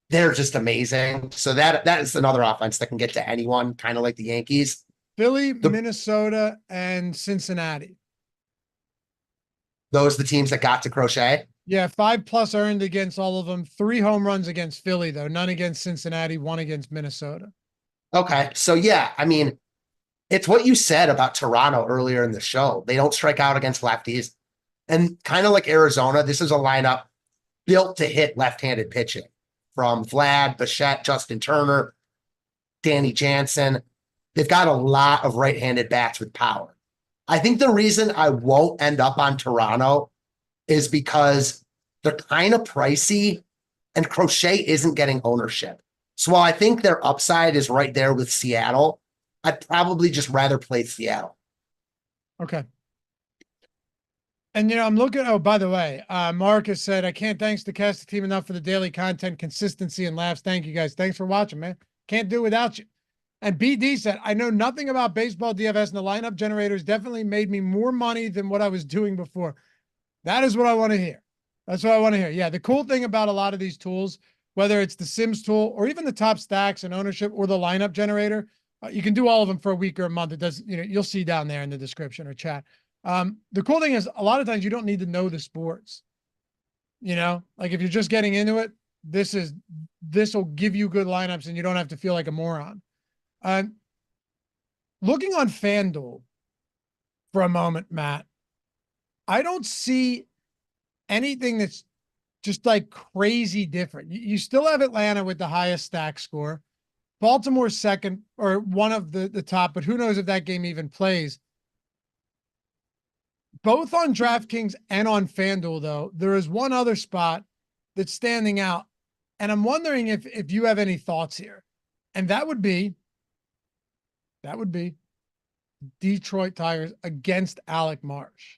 they're just amazing. So that is another offense that can get to anyone, kind of like the Yankees.
Philly, Minnesota, and Cincinnati.
Those are the teams that got to Crochet?
Yeah, 5+ earned against all of them. 3 home runs against Philly, though. None against Cincinnati, 1 against Minnesota.
Okay. So, yeah, I mean, it's what you said about Toronto earlier in the show. They don't strike out against lefties. And kind of like Arizona, this is a lineup built to hit left-handed pitching from Vlad, Bichette, Justin Turner, Danny Jansen. They've got a lot of right-handed bats with power. I think the reason I won't end up on Toronto is because they're kind of pricey and Crochet isn't getting ownership. So while I think their upside is right there with Seattle, I'd probably just rather play Seattle.
Okay. And, I'm looking, oh, by the way, Marcus said, I can't thanks the cast team enough for the daily content, consistency, and laughs. Thank you, guys. Thanks for watching, man. Can't do it without you. And BD said, I know nothing about baseball DFS, and the lineup generators definitely made me more money than what I was doing before. That is what I want to hear. That's what I want to hear. Yeah, the cool thing about a lot of these tools, whether it's the Sims tool or even the top stacks and ownership or the lineup generator. You can do all of them for a week or a month. It does, you'll see down there in the description or chat. The cool thing is a lot of times you don't need to know the sports. Like if you're just getting into it, this will give you good lineups and you don't have to feel like a moron. Looking on FanDuel for a moment, Matt, I don't see anything that's just like crazy different. You still have Atlanta with the highest stack score. Baltimore second, or one of the top, but who knows if that game even plays. Both on DraftKings and on FanDuel, though, there is one other spot that's standing out. And I'm wondering if you have any thoughts here. And that would be Detroit Tigers against Alec Marsh.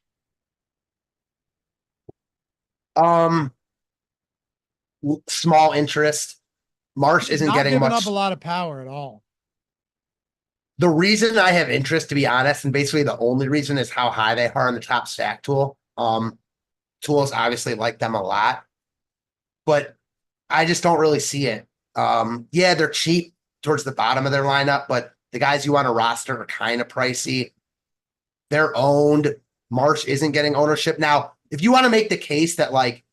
Small interest. Marsh isn't
Not
getting
giving
much.
up a lot of power at all.
The reason I have interest, to be honest, and basically the only reason, is how high they are on the top stack tool. Tools obviously like them a lot, but I just don't really see it. Yeah, they're cheap towards the bottom of their lineup, but the guys you want to roster are kind of pricey. They're owned. Marsh isn't getting ownership. Now, if you want to make the case that, like,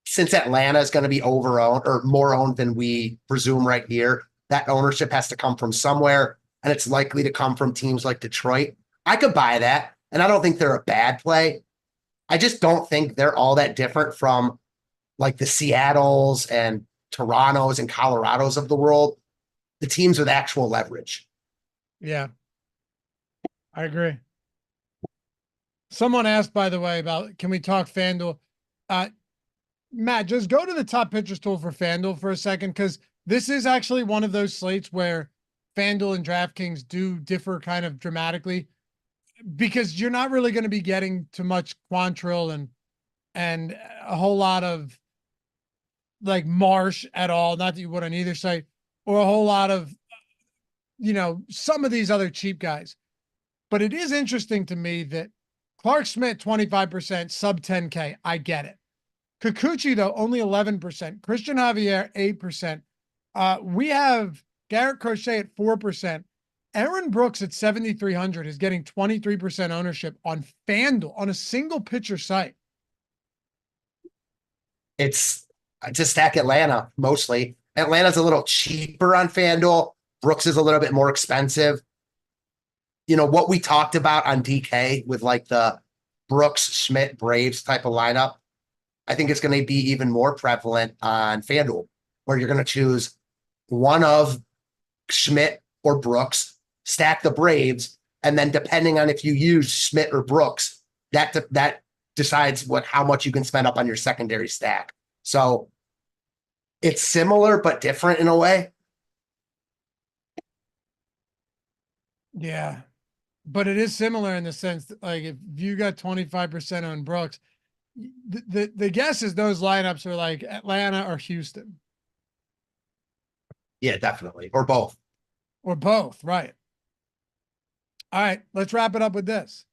since Atlanta is going to be over-owned or more owned than we presume right here, that ownership has to come from somewhere, and it's likely to come from teams like Detroit, I could buy that, and I don't think they're a bad play. I just don't think they're all that different from, like, the Seattles and Torontos and Colorados of the world, the teams with actual leverage.
Yeah, I agree. Someone asked, by the way, about, can we talk FanDuel? Matt, just go to the top pitchers tool for FanDuel for a second, because this is actually one of those slates where FanDuel and DraftKings do differ kind of dramatically, because you're not really going to be getting too much Quantrill and a whole lot of like Marsh at all. Not that you would on either side, or a whole lot of, some of these other cheap guys. But it is interesting to me that Clark Schmidt, 25%, sub 10K. I get it. Kikuchi, though, only 11%. Christian Javier, 8%. We have Garrett Crochet at 4%. Aaron Brooks at 7,300 is getting 23% ownership on FanDuel on a single pitcher site.
It's to stack Atlanta mostly. Atlanta's a little cheaper on FanDuel. Brooks is a little bit more expensive. What we talked about on DK with like the Brooks, Schmidt, Braves type of lineup, I think it's going to be even more prevalent on FanDuel, where you're going to choose one of Schmidt or Brooks, stack the Braves, and then depending on if you use Schmidt or Brooks, that decides how much you can spend up on your secondary stack. So it's similar but different in a way.
Yeah, but it is similar in the sense that, like, if you got 25% on Brooks, the guess is those lineups are like Atlanta or Houston.
Yeah, definitely. Or both.
Or both, right. All right, let's wrap it up with this.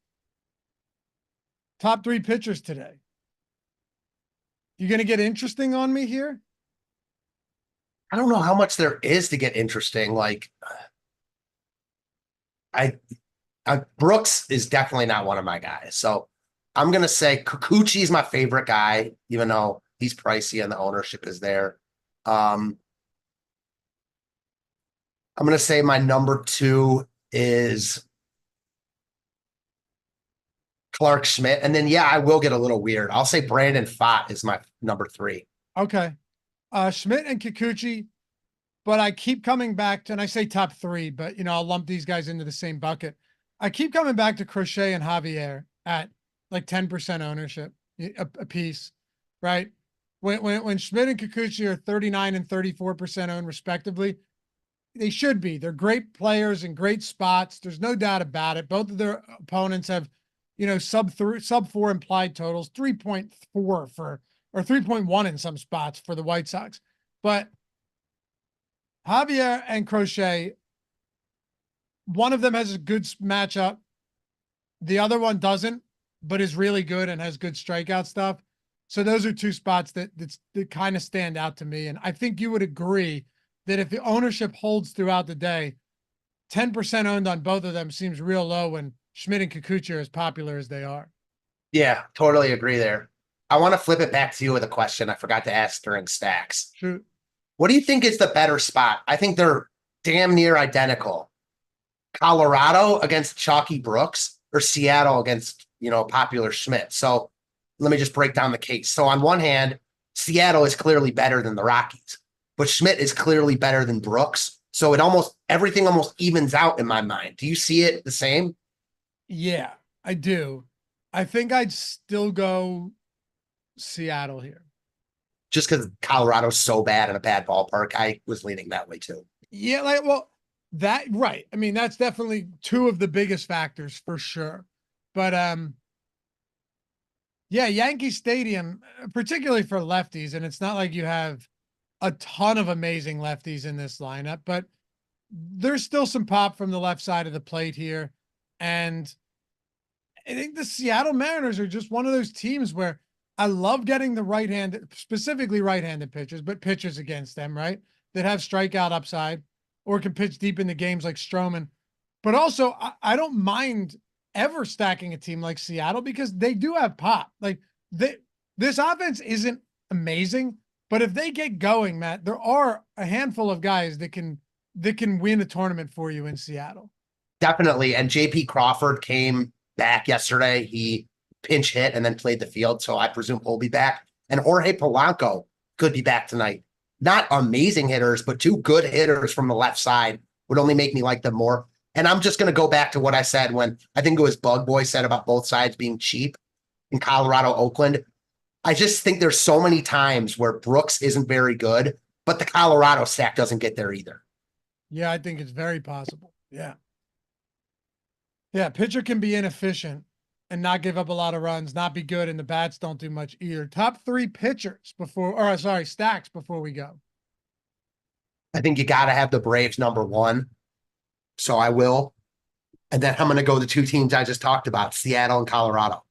Top 3 pitchers today. You going to get interesting on me here?
I don't know how much there is to get interesting. Like, Brooks is definitely not one of my guys. So I'm going to say Kikuchi is my favorite guy, even though he's pricey and the ownership is there. I'm going to say my number 2 is Clark Schmidt. And then, yeah, I will get a little weird. I'll say Brandon Pfaadt is my number 3.
Okay. Schmidt and Kikuchi, but I keep coming back to, and I say top 3, but I'll lump these guys into the same bucket. I keep coming back to Crochet and Javier at like 10% ownership a piece, right? When Schmidt and Kikuchi are 39 and 34% owned respectively, they should be. They're great players in great spots. There's no doubt about it. Both of their opponents have, sub 4 implied totals, 3.4 or 3.1 in some spots for the White Sox. But Javier and Crochet, one of them has a good matchup. The other one doesn't, but is really good and has good strikeout stuff. So those are two spots that kind of stand out to me. And I think you would agree that if the ownership holds throughout the day, 10% owned on both of them seems real low when Schmidt and Kikuchi are as popular as they are.
Yeah, totally agree there. I want to flip it back to you with a question I forgot to ask during stacks.
Shoot.
What do you think is the better spot? I think they're damn near identical. Colorado against Chalky Brooks or Seattle against, popular Schmidt. So let me just break down the case. So on one hand, Seattle is clearly better than the Rockies, but Schmidt is clearly better than Brooks. So everything almost evens out in my mind. Do you see it the same?
Yeah, I do. I think I'd still go Seattle here.
Just because Colorado's so bad in a bad ballpark, I was leaning that way too.
Yeah, right. I mean, that's definitely two of the biggest factors for sure. But yeah, Yankee Stadium, particularly for lefties, and it's not like you have a ton of amazing lefties in this lineup, but there's still some pop from the left side of the plate here. And I think the Seattle Mariners are just one of those teams where I love getting the specifically right-handed pitchers, but pitchers against them, right? That have strikeout upside or can pitch deep into games like Strowman. But also, I don't mind ever stacking a team like Seattle because they do have pop. Like this offense isn't amazing, but if they get going, Matt, there are a handful of guys that can win a tournament for you in Seattle.
Definitely. And JP Crawford came back yesterday. He pinch hit and then played the field. So I presume he'll be back. And Jorge Polanco could be back tonight. Not amazing hitters, but two good hitters from the left side would only make me like them more. And I'm just going to go back to what I said when I think it was Bug Boy said about both sides being cheap in Colorado, Oakland. I just think there's so many times where Brooks isn't very good, but the Colorado stack doesn't get there either.
Yeah, I think it's very possible. Yeah. Yeah, pitcher can be inefficient and not give up a lot of runs, not be good, and the bats don't do much either. Top three pitchers stacks before we go.
I think you got to have the Braves number one. So I will. And then I'm going to go the two teams I just talked about, Seattle and Colorado.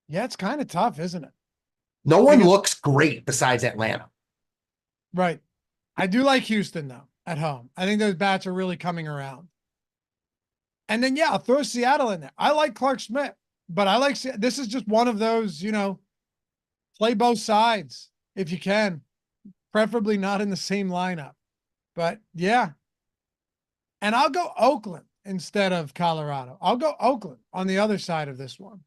Yeah, it's kind of tough, isn't it?
No one looks great besides Atlanta.
Right. I do like Houston, though, at home. I think those bats are really coming around. And then, I'll throw Seattle in there. I like Clark Schmidt, but this is just one of those, play both sides if you can, preferably not in the same lineup. But yeah. And I'll go Oakland instead of Colorado. I'll go Oakland on the other side of this one.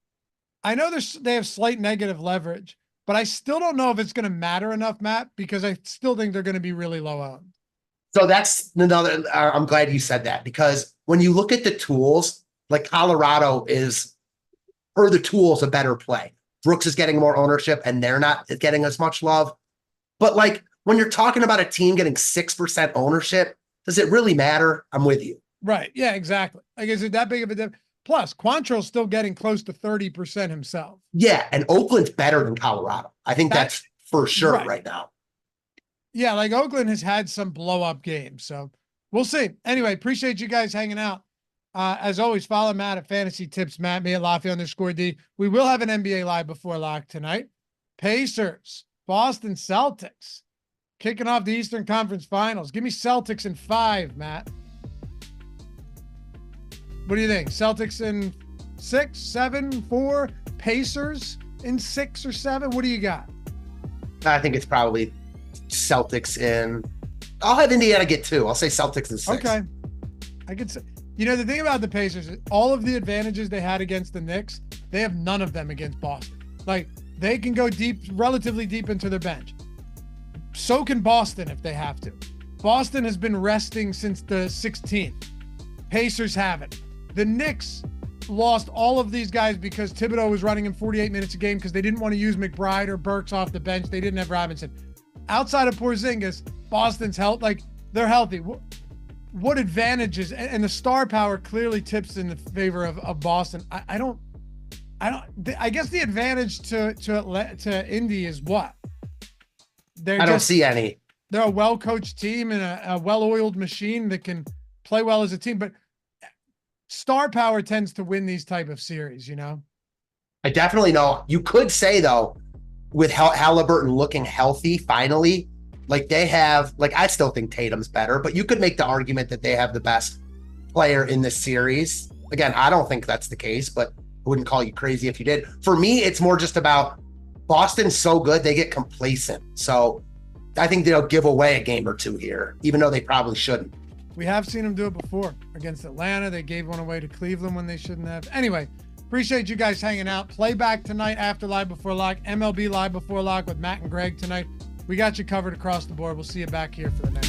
I know they have slight negative leverage, but I still don't know if it's going to matter enough, Matt, because I still think they're going to be really low owned.
So that's another, I'm glad you said that, because when you look at the tools, like Colorado is, for the tools, a better play. Brooks is getting more ownership and they're not getting as much love. But like when you're talking about a team getting 6% ownership, does it really matter? I'm with you.
Right. Yeah, exactly. Like, is it that big of a difference? Plus, Quantrill's still getting close to 30% himself.
Yeah, and Oakland's better than Colorado. I think that's for sure right now.
Yeah, like Oakland has had some blow-up games, so we'll see. Anyway, appreciate you guys hanging out. As always, follow Matt at Fantasy Tips Matt, me at Lafayette_D. We will have an NBA Live before lock tonight. Pacers, Boston Celtics, kicking off the Eastern Conference Finals. Give me Celtics in 5, Matt. What do you think? Celtics in 6, 7, 4, Pacers in 6 or 7? What do you got?
I think it's probably Celtics in. I'll have Indiana get 2. I'll say Celtics in 6.
Okay. I could say, the thing about the Pacers is all of the advantages they had against the Knicks, they have none of them against Boston. Like, they can go deep, relatively deep into their bench. So can Boston if they have to. Boston has been resting since the 16th. Pacers haven't. The Knicks lost all of these guys because Thibodeau was running in 48 minutes a game because they didn't want to use McBride or Burks off the bench. They didn't have Robinson. Outside of Porzingis, Boston's health, they're healthy. What advantages, and the star power clearly tips in the favor of Boston. I guess the advantage to Indy is what?
I don't see any.
They're a well-coached team and a well-oiled machine that can play well as a team, but star power tends to win these type of series,
I definitely know. You could say, though, with Halliburton looking healthy finally, like they have, like I still think Tatum's better, but you could make the argument that they have the best player in this series. Again, I don't think that's the case, but I wouldn't call you crazy if you did. For me, it's more just about Boston's so good, they get complacent. So I think they'll give away a game or two here, even though they probably shouldn't.
We have seen them do it before against Atlanta. They gave one away to Cleveland when they shouldn't have. Anyway, appreciate you guys hanging out. Playback tonight after Live Before Lock, MLB Live Before Lock with Matt and Greg tonight. We got you covered across the board. We'll see you back here for the next